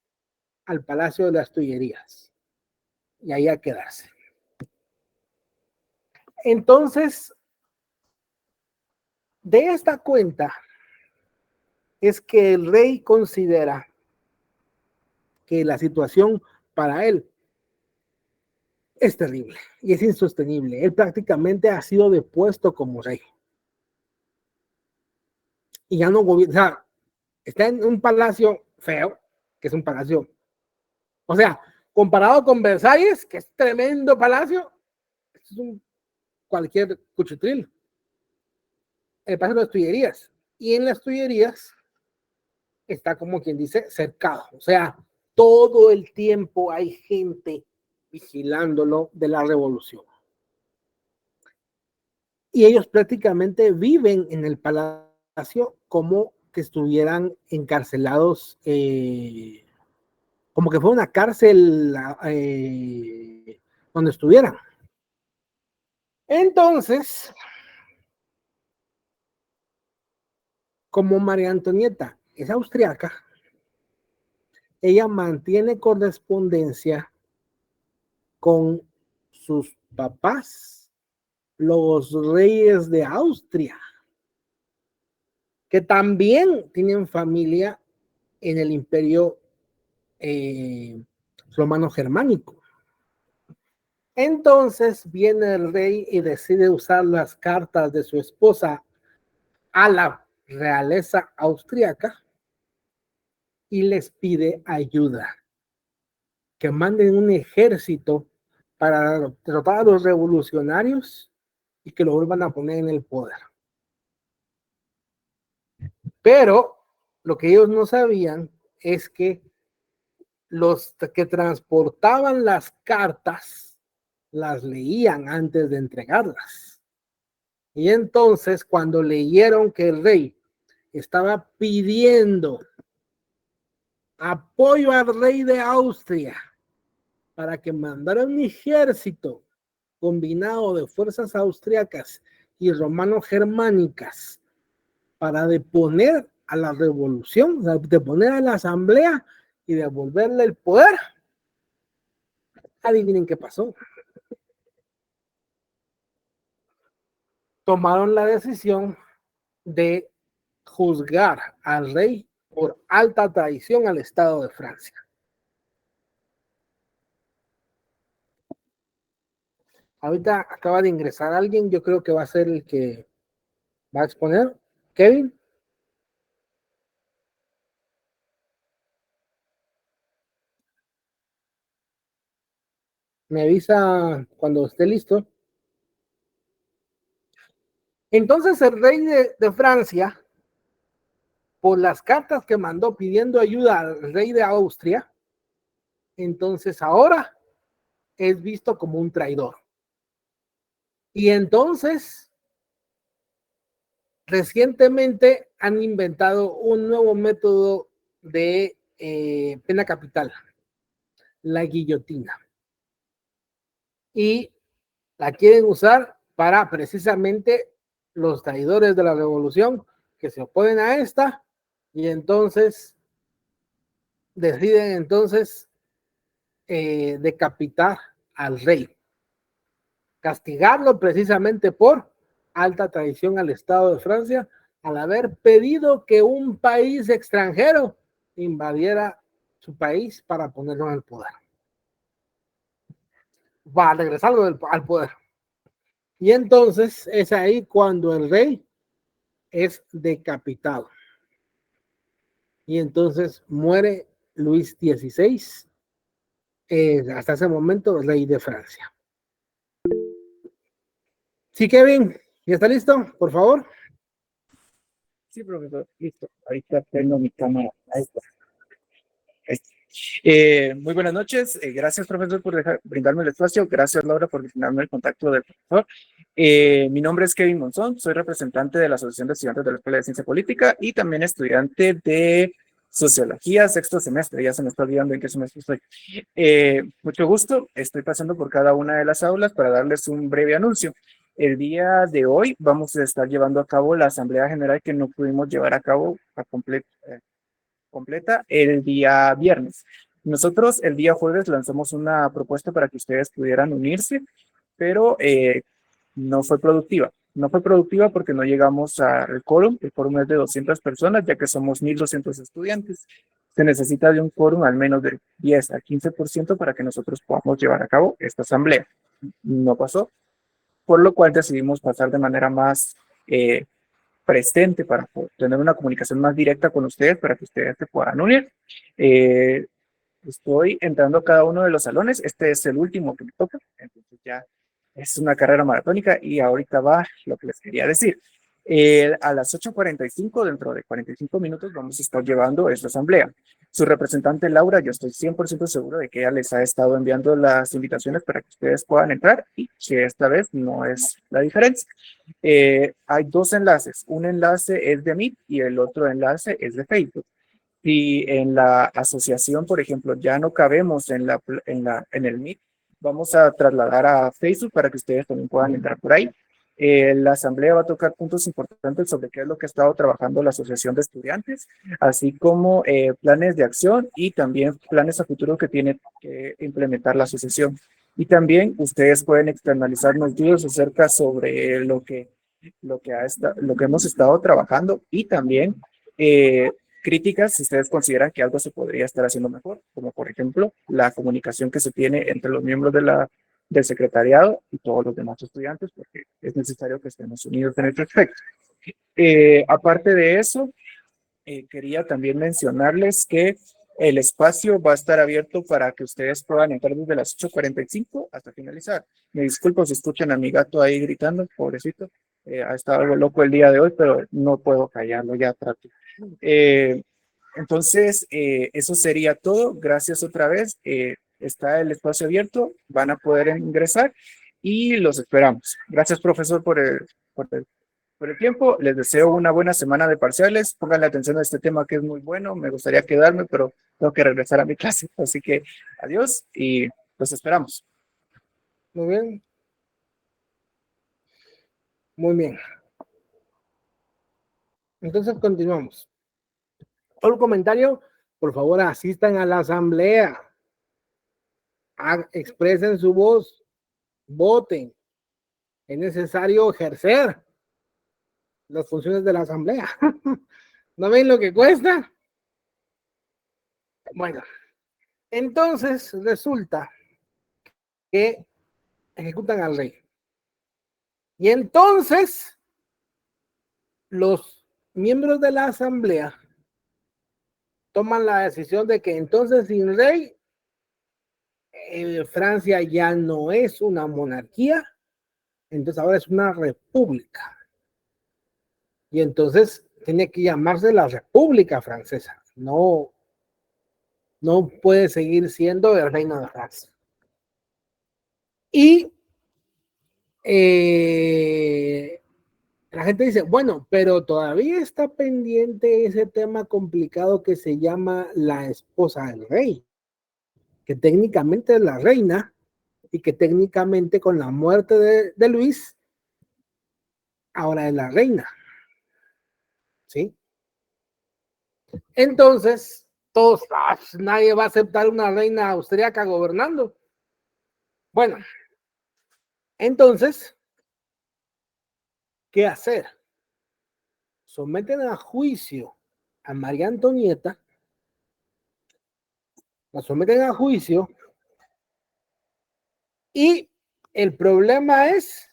al Palacio de las Tullerías. Y ahí a quedarse. Entonces, de esta cuenta es que el rey considera que la situación para él es terrible y es insostenible. Él prácticamente ha sido depuesto como rey. Y ya no gobierna, o sea, está en un palacio feo, que es un palacio, o sea, comparado con Versalles, que es tremendo palacio, es cualquier cuchitril. El palacio de las Tullerías. Y en las Tullerías está como quien dice cercado, o sea, todo el tiempo hay gente vigilándolo de la revolución. Y ellos prácticamente viven en el palacio como que estuvieran encarcelados como que fue una cárcel donde estuvieran. Entonces, como María Antonieta es austriaca, ella mantiene correspondencia con sus papás, los reyes de Austria, que también tienen familia en el imperio romano germánico. Entonces viene el rey y decide usar las cartas de su esposa a la realeza austríaca y les pide ayuda, que manden un ejército para derrotar a los revolucionarios y que lo vuelvan a poner en el poder. Pero lo que ellos no sabían es que los que transportaban las cartas las leían antes de entregarlas. Y entonces, cuando leyeron que el rey estaba pidiendo apoyo al rey de Austria para que mandara un ejército combinado de fuerzas austriacas y romano-germánicas para deponer a la revolución, o sea, deponer a la asamblea y devolverle el poder, adivinen qué pasó. Tomaron la decisión de juzgar al rey por alta traición al Estado de Francia. Ahorita acaba de ingresar alguien, yo creo que va a ser el que va a exponer. Kevin. Me avisa cuando esté listo. Entonces el rey de Francia, por las cartas que mandó pidiendo ayuda al rey de Austria, entonces ahora es visto como un traidor. Y entonces, recientemente han inventado un nuevo método de pena capital, la guillotina. Y la quieren usar para precisamente los traidores de la revolución que se oponen a esta, y entonces deciden entonces decapitar al rey, castigarlo precisamente por alta traición al Estado de Francia al haber pedido que un país extranjero invadiera su país para ponerlo en el poder, para regresarlo al poder. Y entonces es ahí cuando el rey es decapitado. Y entonces muere Luis XVI, hasta ese momento rey de Francia. Sí, Kevin, ¿ya está listo? Por favor. Sí, profesor, listo. Ahorita tengo mi cámara. Ahí está. Muy buenas noches. Gracias, profesor, por brindarme el espacio. Gracias, Laura, por brindarme el contacto del profesor. Mi nombre es Kevin Monzón. Soy representante de la Asociación de Estudiantes de la Escuela de Ciencia Política y también estudiante de Sociología, sexto semestre. Ya se me está olvidando en qué semestre estoy. Mucho gusto. Estoy pasando por cada una de las aulas para darles un breve anuncio. El día de hoy vamos a estar llevando a cabo la Asamblea General que no pudimos llevar a cabo completa el día viernes. Nosotros el día jueves lanzamos una propuesta para que ustedes pudieran unirse, pero no fue productiva. No fue productiva porque no llegamos al quórum. El quórum es de 200 personas, ya que somos 1,200 estudiantes. Se necesita de un quórum al menos de 10 a 15% para que nosotros podamos llevar a cabo esta asamblea. No pasó, por lo cual decidimos pasar de manera más presente para tener una comunicación más directa con ustedes, para que ustedes se puedan unir. Estoy entrando a cada uno de los salones. Este es el último que me toca, entonces ya es una carrera maratónica y ahorita va lo que les quería decir. A las 8:45, dentro de 45 minutos, vamos a estar llevando esta asamblea. Su representante Laura, yo estoy 100% seguro de que ella les ha estado enviando las invitaciones para que ustedes puedan entrar y que esta vez no es la diferencia. Hay dos enlaces. Un enlace es de Meet y el otro enlace es de Facebook. Si en la asociación, por ejemplo, ya no cabemos en el Meet, vamos a trasladar a Facebook para que ustedes también puedan entrar por ahí. La asamblea va a tocar puntos importantes sobre qué es lo que ha estado trabajando la asociación de estudiantes, así como planes de acción y también planes a futuro que tiene que implementar la asociación. Y también ustedes pueden externalizarnos dudas acerca sobre lo que hemos estado trabajando y también críticas si ustedes consideran que algo se podría estar haciendo mejor, como por ejemplo la comunicación que se tiene entre los miembros del secretariado y todos los demás estudiantes, porque es necesario que estemos unidos en este aspecto. Aparte de eso, quería también mencionarles que el espacio va a estar abierto para que ustedes puedan entrar desde las 8:45 hasta finalizar. Me disculpo si escuchan a mi gato ahí gritando, pobrecito. Ha estado algo loco el día de hoy, pero no puedo callarlo, ya trato. Entonces, eso sería todo. Gracias otra vez. Está el espacio abierto, van a poder ingresar y los esperamos. Gracias, profesor, por el tiempo. Les deseo una buena semana de parciales. Pónganle atención a este tema que es muy bueno. Me gustaría quedarme, pero tengo que regresar a mi clase. Así que adiós y los esperamos. Muy bien. Muy bien. Entonces continuamos. Todo comentario, por favor, asistan a la asamblea. Expresen su voz. Voten. Es necesario ejercer las funciones de la asamblea. ¿No ven lo que cuesta? Bueno, entonces resulta que ejecutan al rey. Y entonces los miembros de la asamblea toman la decisión de que entonces sin rey Francia ya no es una monarquía, entonces ahora es una república. Y entonces tiene que llamarse la República Francesa. No puede seguir siendo el Reino de Francia. Y la gente dice, bueno, pero todavía está pendiente ese tema complicado que se llama la esposa del rey, que técnicamente es la reina y que técnicamente con la muerte de Luis, ahora es la reina. ¿Sí? Entonces, todos, nadie va a aceptar una reina austríaca gobernando. Bueno, entonces, ¿qué hacer? Someten a juicio a María Antonieta, la someten a juicio y el problema es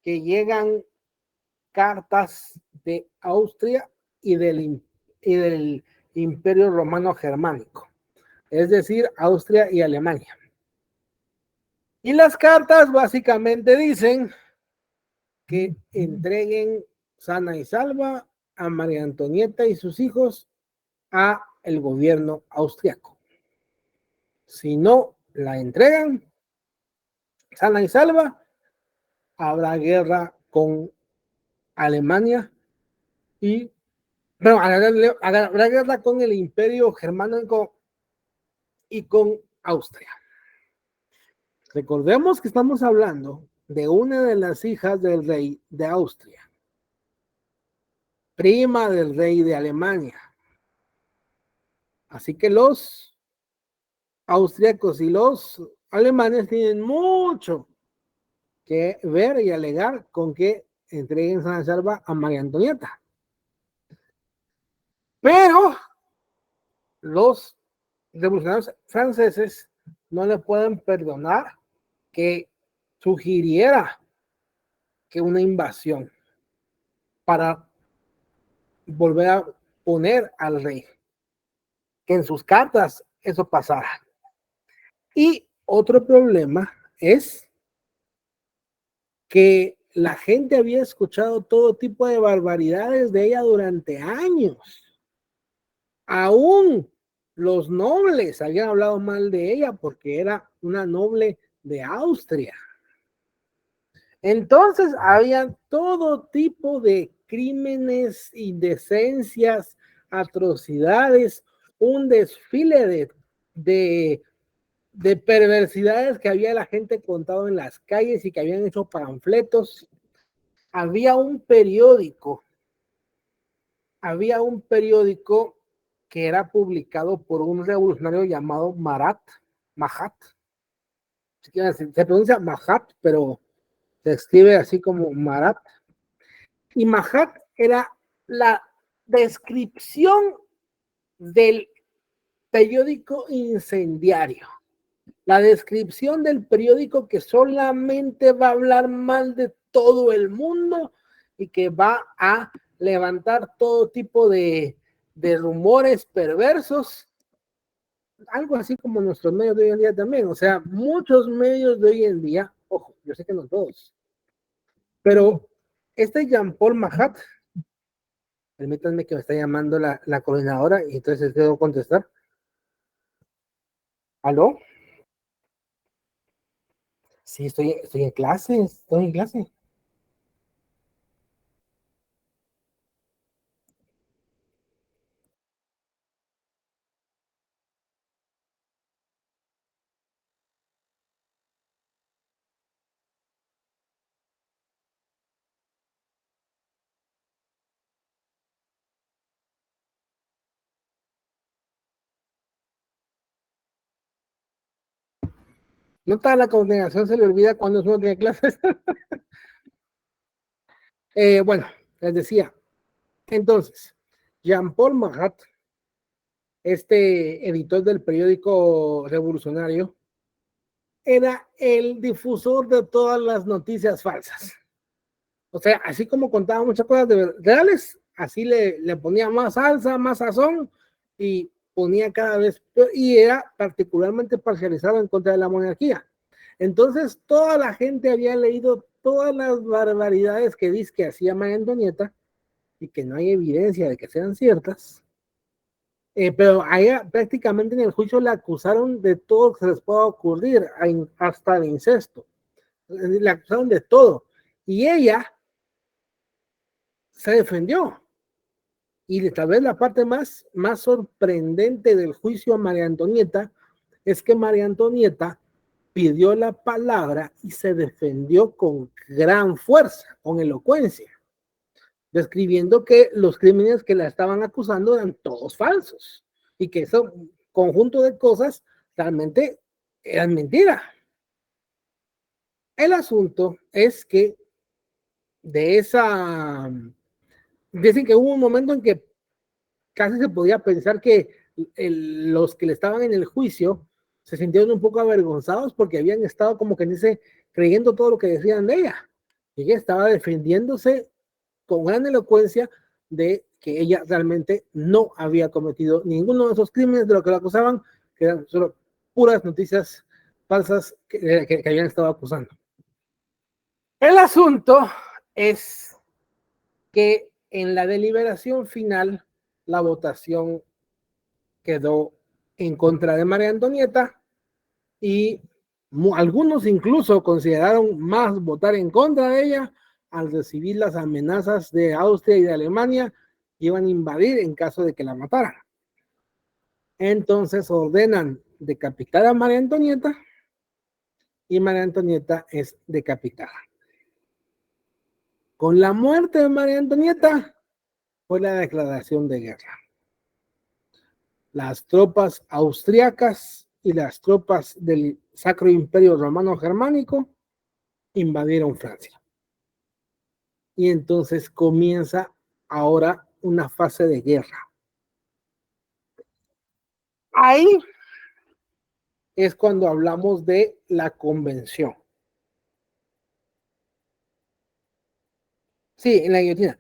que llegan cartas de Austria y del Imperio Romano Germánico, es decir, Austria y Alemania. Y las cartas básicamente dicen que entreguen sana y salva a María Antonieta y sus hijos a el gobierno austriaco. Si no la entregan sana y salva, habrá guerra con Alemania y habrá guerra con el Imperio Germánico y con Austria. Recordemos que estamos hablando de una de las hijas del rey de Austria, prima del rey de Alemania. Así que los austriacos y los alemanes tienen mucho que ver y alegar con que entreguen sana salva a María Antonieta. Pero los revolucionarios franceses no le pueden perdonar que sugiriera que una invasión para volver a poner al rey, que en sus cartas eso pasara. Y otro problema es que la gente había escuchado todo tipo de barbaridades de ella durante años. Aún los nobles habían hablado mal de ella porque era una noble de Austria. Entonces había todo tipo de crímenes, indecencias, atrocidades, un desfile de perversidades que había la gente contado en las calles y que habían hecho panfletos. Había un periódico que era publicado por un revolucionario llamado Mahat. Se pronuncia Mahat, pero se escribe así como Marat. Y Mahat era la descripción del periódico incendiario. La descripción del periódico que solamente va a hablar mal de todo el mundo y que va a levantar todo tipo de rumores perversos, algo así como nuestros medios de hoy en día también. O sea, muchos medios de hoy en día, ojo, yo sé que no todos, pero este Jean-Paul Mahat, permítanme que me está llamando la coordinadora y entonces debo contestar. ¿Aló? Sí, estoy en clase, No toda la coordinación se le olvida cuando uno tiene clases. Bueno, les decía, entonces, Jean-Paul Marat, este editor del periódico revolucionario, era el difusor de todas las noticias falsas. O sea, así como contaba muchas cosas reales, así le ponía más salsa, más sazón y ponía cada vez, y era particularmente parcializado en contra de la monarquía. Entonces, toda la gente había leído todas las barbaridades que dice que hacía María Antonieta y que no hay evidencia de que sean ciertas. Pero ahí prácticamente en el juicio la acusaron de todo lo que se les pueda ocurrir, hasta de incesto. La acusaron de todo. Y ella se defendió. Y tal vez la parte más sorprendente del juicio a María Antonieta es que María Antonieta pidió la palabra y se defendió con gran fuerza, con elocuencia, describiendo que los crímenes que la estaban acusando eran todos falsos y que ese conjunto de cosas realmente eran mentiras. El asunto es que dicen que hubo un momento en que casi se podía pensar que los que le estaban en el juicio se sintieron un poco avergonzados porque habían estado como que dice creyendo todo lo que decían de ella. Y ella estaba defendiéndose con gran elocuencia de que ella realmente no había cometido ninguno de esos crímenes de lo que la acusaban, que eran solo puras noticias falsas que habían estado acusando. El asunto es que en la deliberación final la votación quedó en contra de María Antonieta y algunos incluso consideraron más votar en contra de ella al recibir las amenazas de Austria y de Alemania que iban a invadir en caso de que la mataran. Entonces ordenan decapitar a María Antonieta y María Antonieta es decapitada. Con la muerte de María Antonieta fue la declaración de guerra. Las tropas austriacas y las tropas del Sacro Imperio Romano Germánico invadieron Francia. Y entonces comienza ahora una fase de guerra. Ahí es cuando hablamos de la convención. Sí, en la guillotina.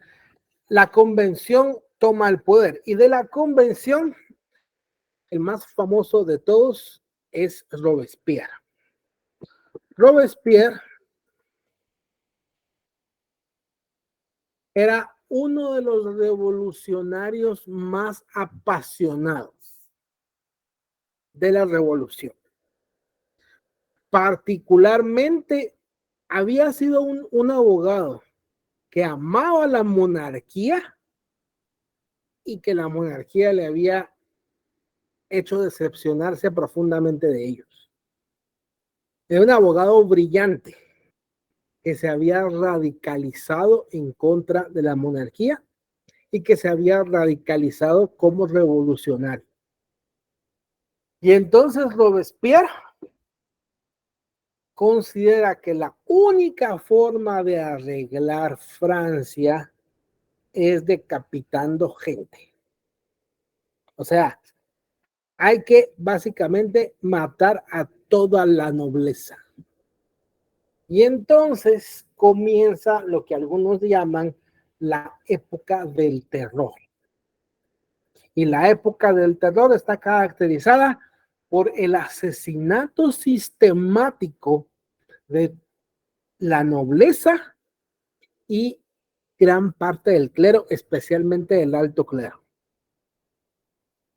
La convención toma el poder y de la convención el más famoso de todos es Robespierre. Robespierre era uno de los revolucionarios más apasionados de la revolución. Particularmente había sido un abogado que amaba la monarquía y que la monarquía le había hecho decepcionarse profundamente de ellos. Era un abogado brillante que se había radicalizado en contra de la monarquía y que se había radicalizado como revolucionario. Y entonces Robespierre considera que la única forma de arreglar Francia es decapitando gente. O sea, hay que básicamente matar a toda la nobleza. Y entonces comienza lo que algunos llaman la época del terror. Y la época del terror está caracterizada por el asesinato sistemático de la nobleza y gran parte del clero, especialmente el alto clero.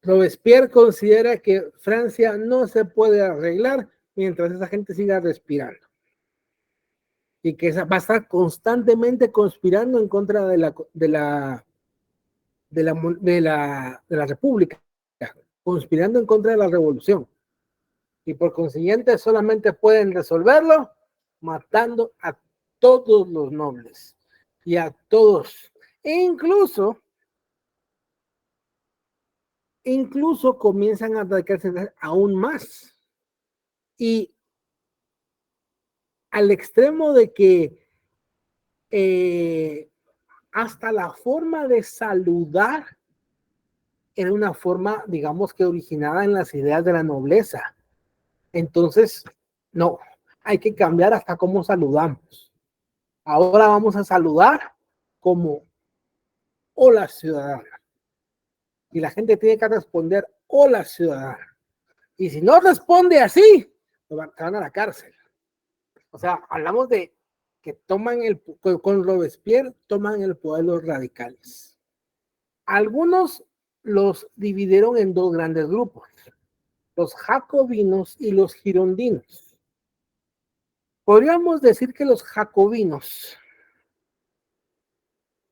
Robespierre considera que Francia no se puede arreglar mientras esa gente siga respirando y que va a estar constantemente conspirando en contra de la República, conspirando en contra de la revolución, y por consiguiente solamente pueden resolverlo matando a todos los nobles y a todos, e incluso comienzan a atacarse aún más, y al extremo de que hasta la forma de saludar era una forma, digamos que originada en las ideas de la nobleza. Entonces, no, hay que cambiar hasta cómo saludamos. Ahora vamos a saludar como hola ciudadana. Y la gente tiene que responder hola ciudadana. Y si no responde así, te van a la cárcel. O sea, hablamos de que con Robespierre toman el poder los radicales. Algunos los dividieron en dos grandes grupos, los jacobinos y los girondinos. Podríamos decir que los jacobinos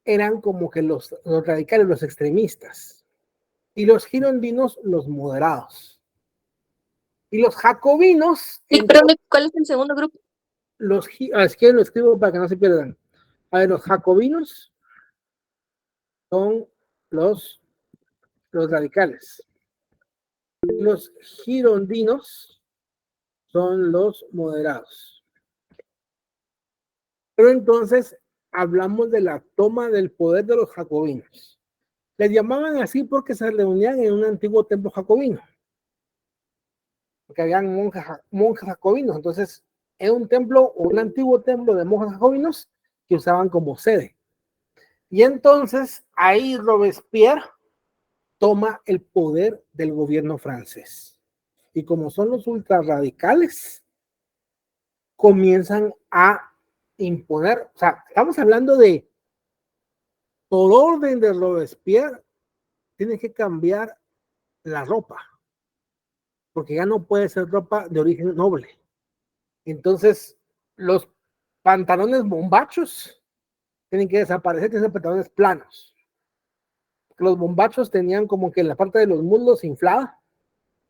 eran como que los radicales, los extremistas, y los girondinos los moderados. Y los jacobinos... Sí, pero ¿cuál es el segundo grupo? Es que lo escribo para que no se pierdan. A ver, los jacobinos son los radicales. Los girondinos son los moderados. Pero entonces hablamos de la toma del poder de los jacobinos. Les llamaban así porque se reunían en un antiguo templo jacobino. Porque habían monjes jacobinos. Entonces, era un templo o un antiguo templo de monjes jacobinos que usaban como sede. Y entonces ahí Robespierre toma el poder del gobierno francés. Y como son los ultrarradicales, comienzan a imponer, o sea, estamos hablando de, por orden de Robespierre, tiene que cambiar la ropa, porque ya no puede ser ropa de origen noble. Entonces, los pantalones bombachos tienen que desaparecer, tienen que ser pantalones planos. Los bombachos tenían como que la parte de los muslos se inflaba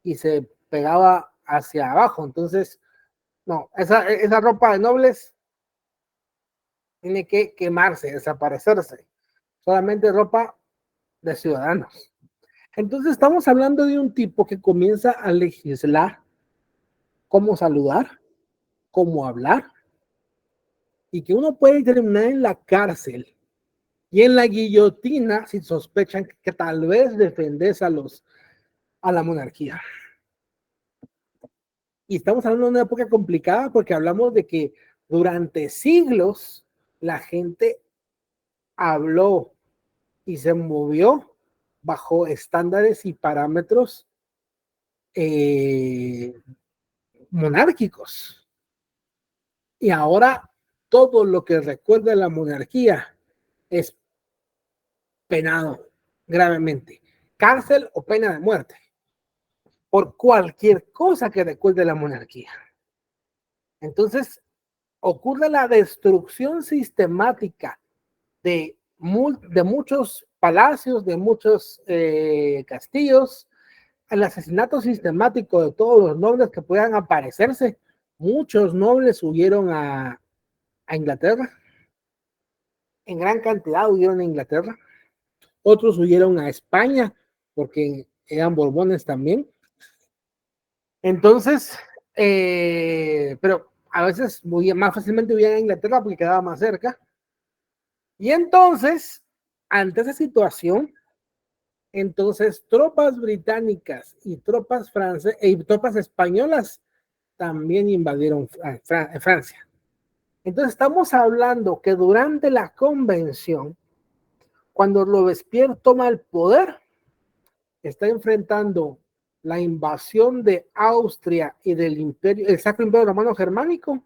y se pegaba hacia abajo. Entonces, no, esa ropa de nobles tiene que quemarse, desaparecerse. Solamente ropa de ciudadanos. Entonces estamos hablando de un tipo que comienza a legislar cómo saludar, cómo hablar, y que uno puede terminar en la cárcel y en la guillotina si sospechan que tal vez defendes a la monarquía. Y estamos hablando de una época complicada porque hablamos de que durante siglos la gente habló y se movió bajo estándares y parámetros monárquicos. Y ahora todo lo que recuerda a la monarquía es penado gravemente. Cárcel o pena de muerte por cualquier cosa que recuerde a la monarquía. Entonces ocurre la destrucción sistemática de muchos palacios, de muchos castillos, el asesinato sistemático de todos los nobles que puedan aparecerse. Muchos nobles huyeron a Inglaterra, en gran cantidad huyeron a Inglaterra, otros huyeron a España, porque eran borbones también. Entonces, pero a veces más fácilmente huían a Inglaterra porque quedaba más cerca. Y entonces, ante esa situación, entonces tropas británicas y tropas francesas y tropas españolas también invadieron Francia. Entonces estamos hablando que durante la convención, cuando Robespierre toma el poder, está enfrentando la invasión de Austria y del imperio, el Sacro Imperio Romano Germánico,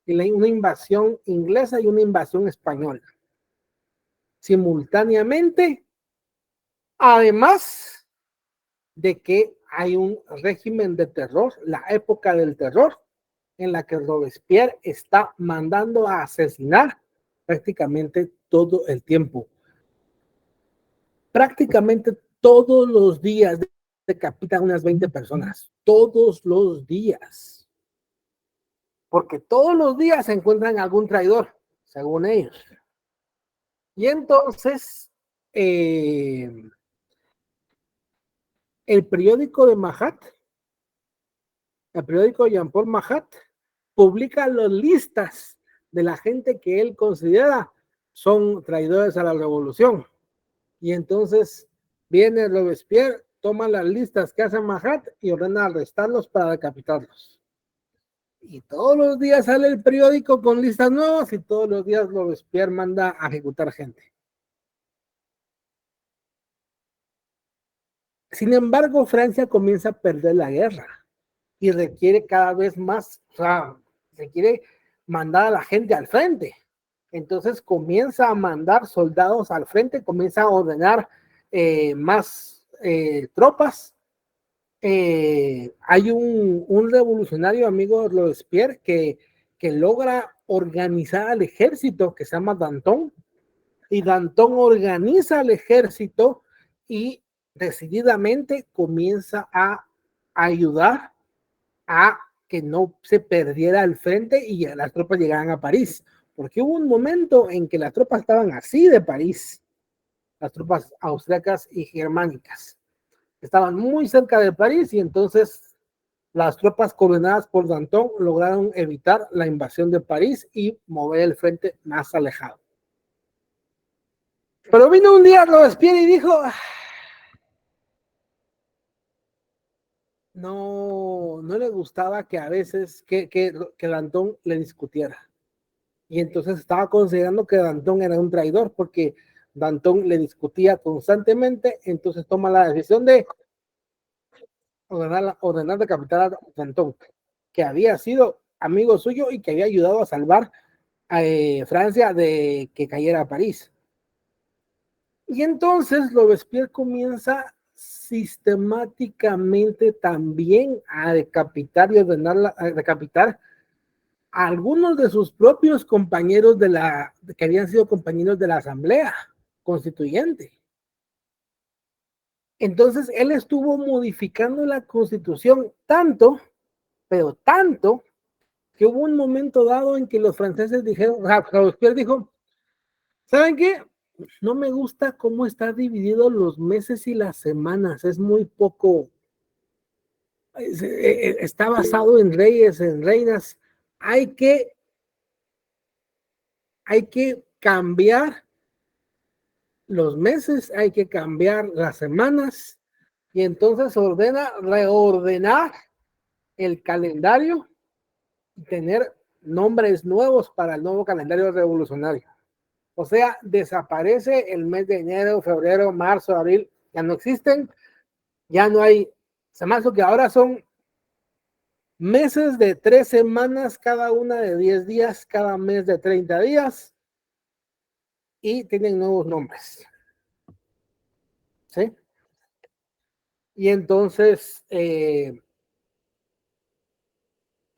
y una invasión inglesa y una invasión española. Simultáneamente, además de que hay un régimen de terror, la época del terror, en la que Robespierre está mandando a asesinar prácticamente todo el tiempo. Prácticamente todos los días decapitan unas 20 personas, todos los días. Porque todos los días se encuentran algún traidor, según ellos. Y entonces, el periódico de Mahat, el periódico Jean-Paul Mahat, publica las listas de la gente que él considera son traidores a la revolución. Y entonces viene Robespierre, toma las listas que hace Mahat y ordena arrestarlos para decapitarlos. Y todos los días sale el periódico con listas nuevas y todos los días Robespierre manda a ejecutar gente. Sin embargo, Francia comienza a perder la guerra y requiere cada vez más, o sea, requiere mandar a la gente al frente. Entonces comienza a mandar soldados al frente, comienza a ordenar más tropas. Hay un revolucionario amigo de Robespierre que logra organizar al ejército, que se llama Danton, y Danton organiza al ejército y decididamente comienza a ayudar a que no se perdiera el frente y las tropas llegaran a París, porque hubo un momento en que las tropas estaban así de París, las tropas austriacas y germánicas estaban muy cerca de París, y entonces las tropas coordinadas por Danton lograron evitar la invasión de París y mover el frente más alejado. Pero vino un día Robespierre y dijo, no le gustaba que a veces que Danton le discutiera. Y entonces estaba considerando que Danton era un traidor porque Danton le discutía constantemente. Entonces toma la decisión de ordenar decapitar a Danton, que había sido amigo suyo y que había ayudado a salvar a Francia de que cayera a París. Y entonces Robespierre comienza sistemáticamente también a decapitar y ordenar a decapitar a algunos de sus propios compañeros que habían sido compañeros de la Asamblea Constituyente. Entonces él estuvo modificando la Constitución tanto, pero tanto, que hubo un momento dado en que los franceses dijeron, Robespierre dijo, ¿saben qué? No me gusta cómo está dividido los meses y las semanas, es muy poco, está basado en reyes, en reinas, hay que cambiar los meses, hay que cambiar las semanas, y entonces reordenar el calendario y tener nombres nuevos para el nuevo calendario revolucionario. O sea, desaparece el mes de enero, febrero, marzo, abril, ya no existen, ya no hay, se me hace que ahora son meses de 3 semanas, cada una de 10 días, cada mes de 30 días, y tienen nuevos nombres. ¿Sí? Y entonces,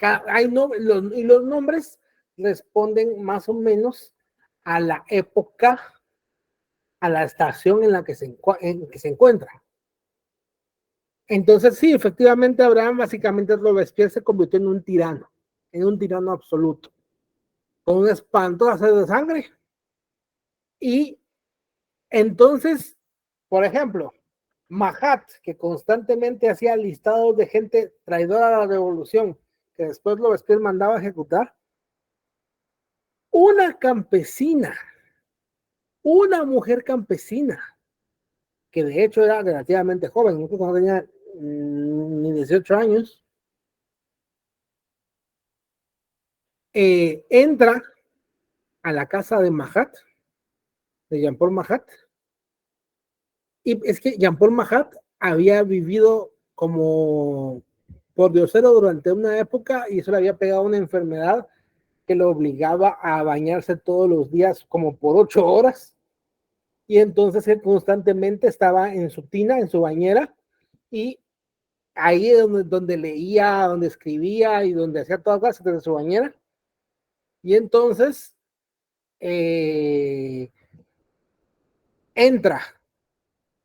los nombres responden más o menos a la época a la estación en la que en que se encuentra. Entonces, sí, efectivamente, Abraham, básicamente Robespierre se convirtió en un tirano absoluto, con un espantoso sed de sangre. Y entonces, por ejemplo, Mahat, que constantemente hacía listados de gente traidora a la revolución, que después Robespierre mandaba a ejecutar, una campesina, una mujer campesina, que de hecho era relativamente joven, incluso no tenía ni 18 años, entra a la casa de Mahat, de Jean-Paul Mahat, y es que Jean-Paul Mahat había vivido como pordiosero durante una época y eso le había pegado una enfermedad que lo obligaba a bañarse todos los días como por 8 horas, y entonces él constantemente estaba en su tina, en su bañera, y ahí es donde leía, donde escribía y donde hacía todas las cosas de su bañera. Y entonces entra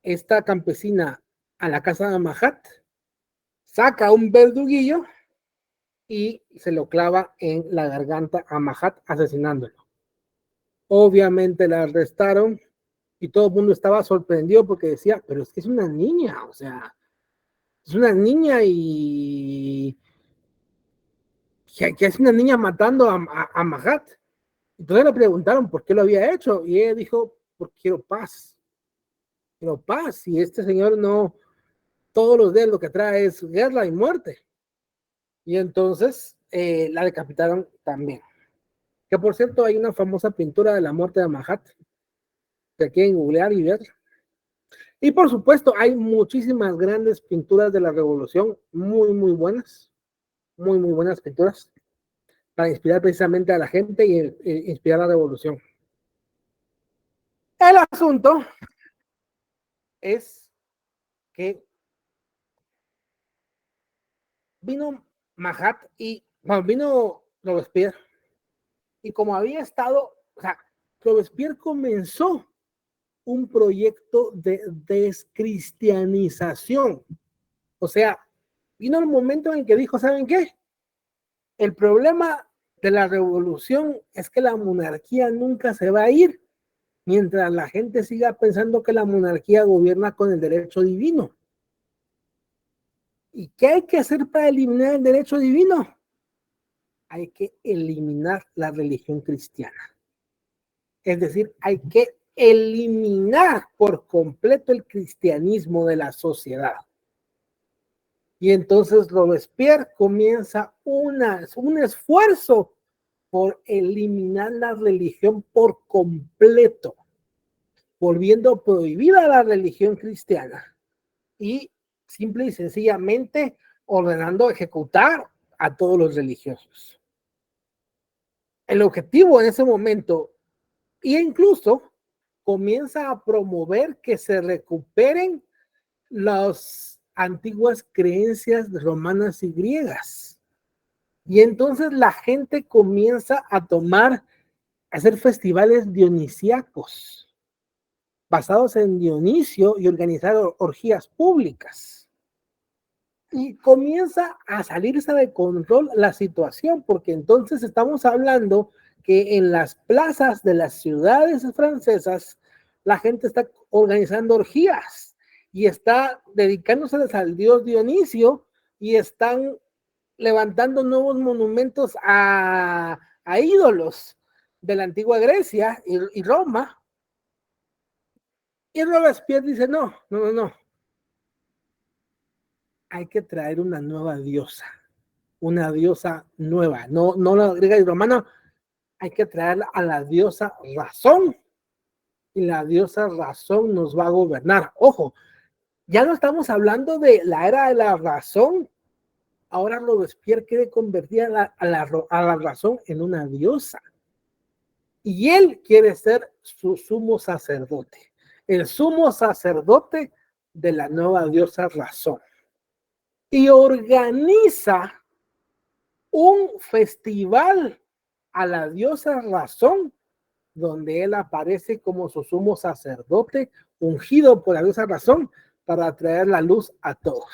esta campesina a la casa de Mahat, saca un verduguillo y se lo clava en la garganta a Mahat, asesinándolo. Obviamente la arrestaron y todo el mundo estaba sorprendido porque decía, pero es que es una niña, o sea, es una niña y que es una niña matando a Mahat. Entonces le preguntaron por qué lo había hecho y ella dijo, porque quiero paz, y este señor no, todos los días lo que trae es guerra y muerte. Y entonces la decapitaron también. Que por cierto hay una famosa pintura de la muerte de Mahat, que quieren googlear y ver. Y por supuesto hay muchísimas grandes pinturas de la revolución, muy buenas, muy buenas pinturas, para inspirar precisamente a la gente y inspirar la revolución. El asunto es que vino Mahat y bueno, vino Robespierre, y como había estado, o sea, Robespierre comenzó un proyecto de descristianización. O sea, vino el momento en que dijo, ¿saben qué? El problema de la revolución es que la monarquía nunca se va a ir mientras la gente siga pensando que la monarquía gobierna con el derecho divino. ¿Y qué hay que hacer para eliminar el derecho divino? Hay que eliminar la religión cristiana. Es decir, hay que eliminar por completo el cristianismo de la sociedad. Y entonces Robespierre comienza un esfuerzo por eliminar la religión por completo, volviendo prohibida la religión cristiana y simple y sencillamente ordenando ejecutar a todos los religiosos. El objetivo en ese momento, e incluso comienza a promover que se recuperen las antiguas creencias romanas y griegas. Y entonces la gente comienza a hacer festivales dionisíacos, basados en Dionisio, y organizar orgías públicas. Y comienza a salirse de control la situación, porque entonces estamos hablando que en las plazas de las ciudades francesas la gente está organizando orgías y está dedicándose al dios Dionisio y están levantando nuevos monumentos a ídolos de la antigua Grecia y Roma. Y Robespierre dice, no, hay que traer una nueva diosa, una diosa nueva, no la griega y romana, hay que traer a la diosa razón, y la diosa razón nos va a gobernar. Ojo, ya no estamos hablando de la era de la razón, ahora Robespierre quiere convertir a la razón en una diosa, y él quiere ser su sumo sacerdote, el sumo sacerdote de la nueva diosa razón. Y organiza un festival a la diosa razón donde él aparece como su sumo sacerdote, ungido por la diosa Razón para traer la luz a todos.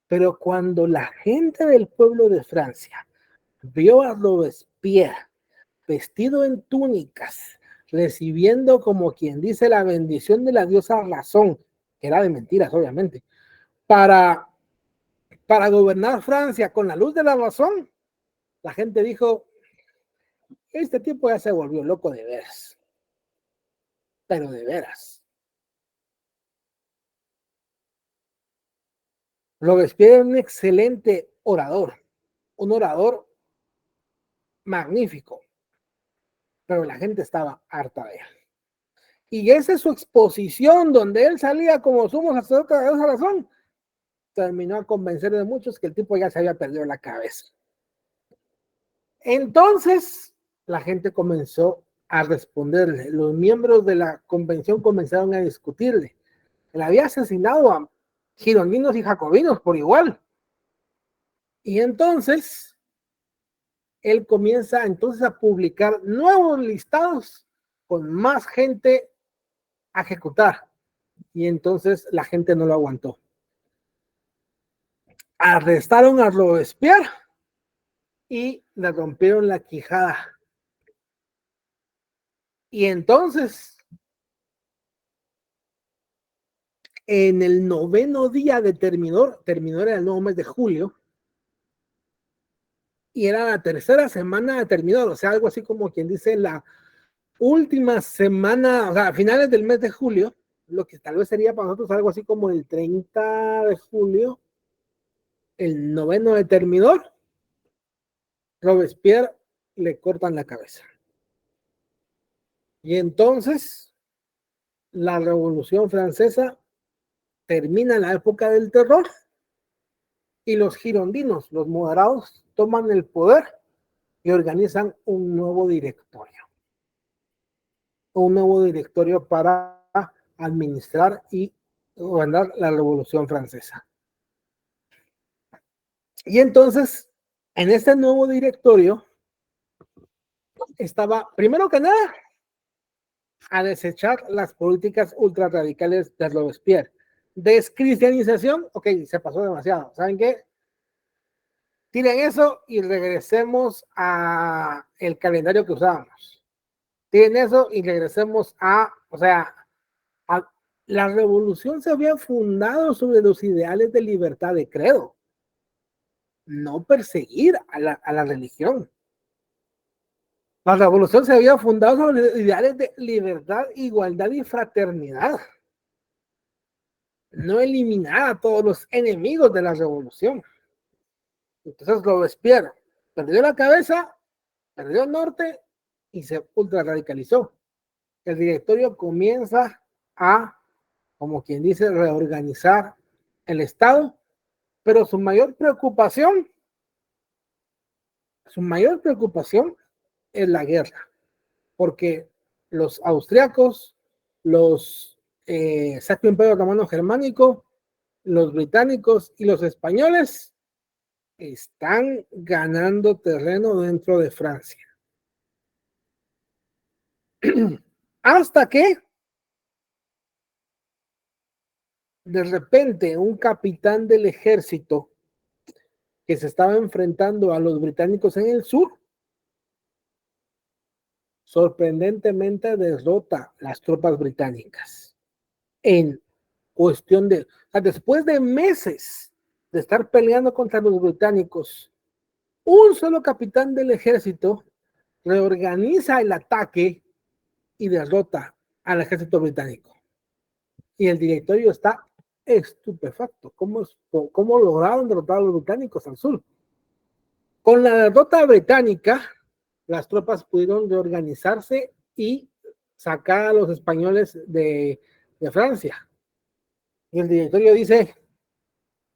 Pero cuando la gente del pueblo de Francia vio a Robespierre vestido en túnicas, recibiendo, como quien dice, la bendición de la diosa Razón, que era de mentiras, obviamente, para gobernar Francia con la luz de la razón, la gente dijo, este tipo ya se volvió loco de veras, pero de veras. Robespierre era un excelente orador, un orador magnífico, pero la gente estaba harta de él. Y esa es su exposición, donde él salía como sumo sacerdote de esa razón, terminó a convencer de muchos que el tipo ya se había perdido la cabeza. Entonces, la gente comenzó a responderle. Los miembros de la convención comenzaron a discutirle. Él había asesinado a girondinos y jacobinos por igual. Y entonces, él comienza entonces a publicar nuevos listados con más gente a ejecutar. Y entonces la gente no lo aguantó. Arrestaron a Robespierre y le rompieron la quijada. Y entonces, en el 9º día de terminó era el nuevo mes de julio, y era la tercera semana de terminó, o sea, algo así como quien dice la última semana, o sea, a finales del mes de julio, lo que tal vez sería para nosotros algo así como el 30 de julio, el 9º de terminó, Robespierre le cortan la cabeza. Y entonces, la Revolución Francesa termina la época del terror y los girondinos, los moderados, toman el poder y organizan un nuevo directorio. Un nuevo directorio para administrar y gobernar la Revolución Francesa. Y entonces, en este nuevo directorio, estaba, primero que nada, a desechar las políticas ultrarradicales de Robespierre. Descristianización, ok, se pasó demasiado. ¿Saben qué? Tiren eso y regresemos a el calendario que usábamos. Tiren eso y regresemos o sea, la revolución se había fundado sobre los ideales de libertad de credo, no perseguir a la religión. La revolución se había fundado sobre los ideales de libertad, igualdad y fraternidad. No eliminar a todos los enemigos de la revolución. Entonces Robespierre perdió la cabeza, perdió el norte y se ultra radicalizó. El directorio comienza a, como quien dice, reorganizar el Estado, pero su mayor preocupación es la guerra, porque los austriacos, los Sacro Imperio Romano Germánico, los británicos y los españoles están ganando terreno dentro de Francia. Hasta que de repente un capitán del ejército que se estaba enfrentando a los británicos en el sur, sorprendentemente derrota las tropas británicas en cuestión de, o sea, después de meses de estar peleando contra los británicos, un solo capitán del ejército reorganiza el ataque y derrota al ejército británico. Y el directorio está estupefacto. ¿Cómo lograron derrotar a los británicos al sur? Con la derrota británica, las tropas pudieron reorganizarse y sacar a los españoles de Francia. Y el directorio dice,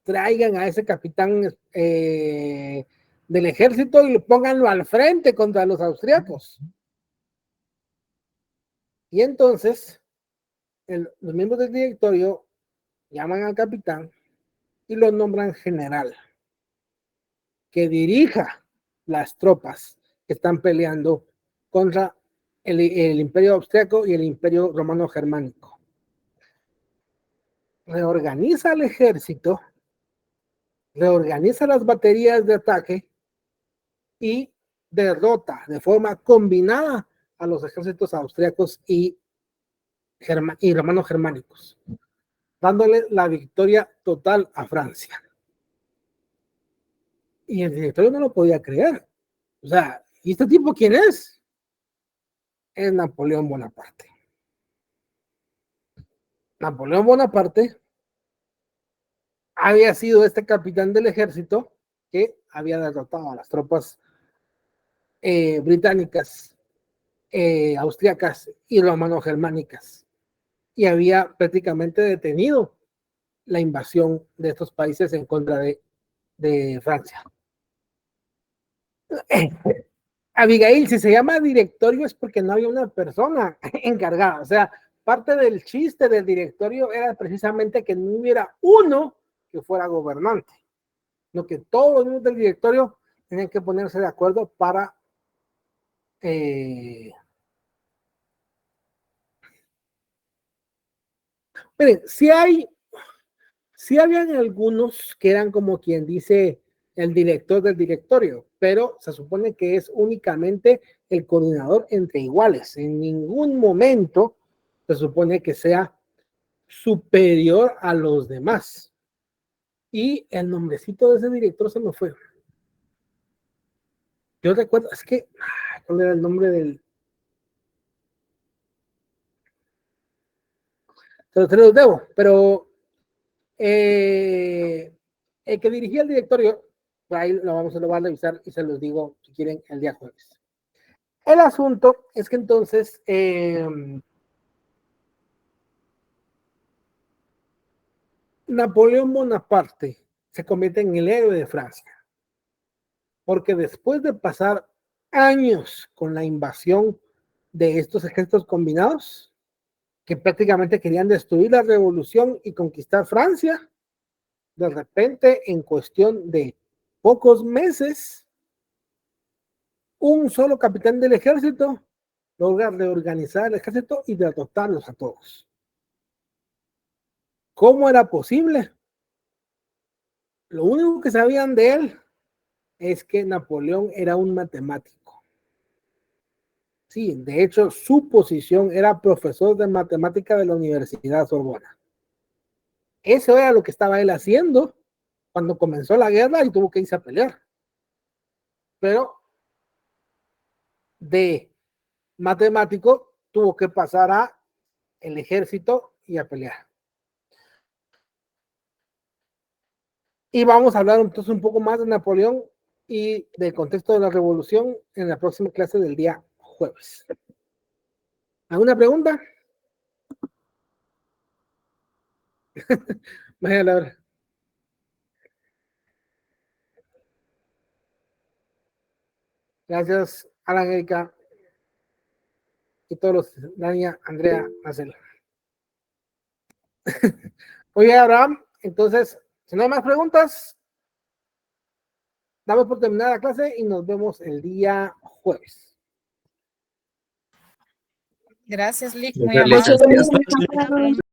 traigan a ese capitán del ejército y pónganlo al frente contra los austriacos. Y entonces, los miembros del directorio llaman al capitán y lo nombran general, que dirija las tropas que están peleando contra el imperio austriaco y el imperio romano germánico. Reorganiza el ejército, reorganiza las baterías de ataque y derrota de forma combinada a los ejércitos austriacos y romanos germánicos, dándole la victoria total a Francia. Y el directorio no lo podía creer. O sea, ¿y este tipo quién es? Es Napoleón Bonaparte. Napoleón Bonaparte había sido este capitán del ejército que había derrotado a las tropas británicas, austriacas y romano-germánicas, y había prácticamente detenido la invasión de estos países en contra de Francia. Abigail, si se llama directorio es porque no había una persona encargada. O sea, parte del chiste del directorio era precisamente que no hubiera uno que fuera gobernante, no que todos los miembros del directorio tenían que ponerse de acuerdo para miren, sí habían algunos que eran como quien dice el director del directorio, pero se supone que es únicamente el coordinador entre iguales. En ningún momento se supone que sea superior a los demás. Y el nombrecito de ese director se me fue. Yo recuerdo, es que, ¿cuál era el nombre del? Se los debo, pero el que dirigía el directorio, por ahí lo van a revisar y se los digo si quieren el día jueves. El asunto es que entonces Napoleón Bonaparte se convierte en el héroe de Francia, porque después de pasar años con la invasión de estos ejércitos combinados, que prácticamente querían destruir la revolución y conquistar Francia, de repente, en cuestión de pocos meses, un solo capitán del ejército logra reorganizar el ejército y derrotarlos a todos. ¿Cómo era posible? Lo único que sabían de él es que Napoleón era un matemático. Sí, de hecho, su posición era profesor de matemática de la Universidad Sorbona. Eso era lo que estaba él haciendo cuando comenzó la guerra y tuvo que irse a pelear. Pero de matemático tuvo que pasar a el ejército y a pelear. Y vamos a hablar entonces un poco más de Napoleón y del contexto de la revolución en la próxima clase del día jueves. ¿Alguna pregunta? Vaya la hora. Gracias, Alan, Erika y todos los, Dania, Andrea, Marcelo. Oye, Abraham, entonces, si no hay más preguntas, damos por terminada la clase y nos vemos el día jueves. Gracias, Lick. Muchas Muy amable. gracias. Muchas gracias.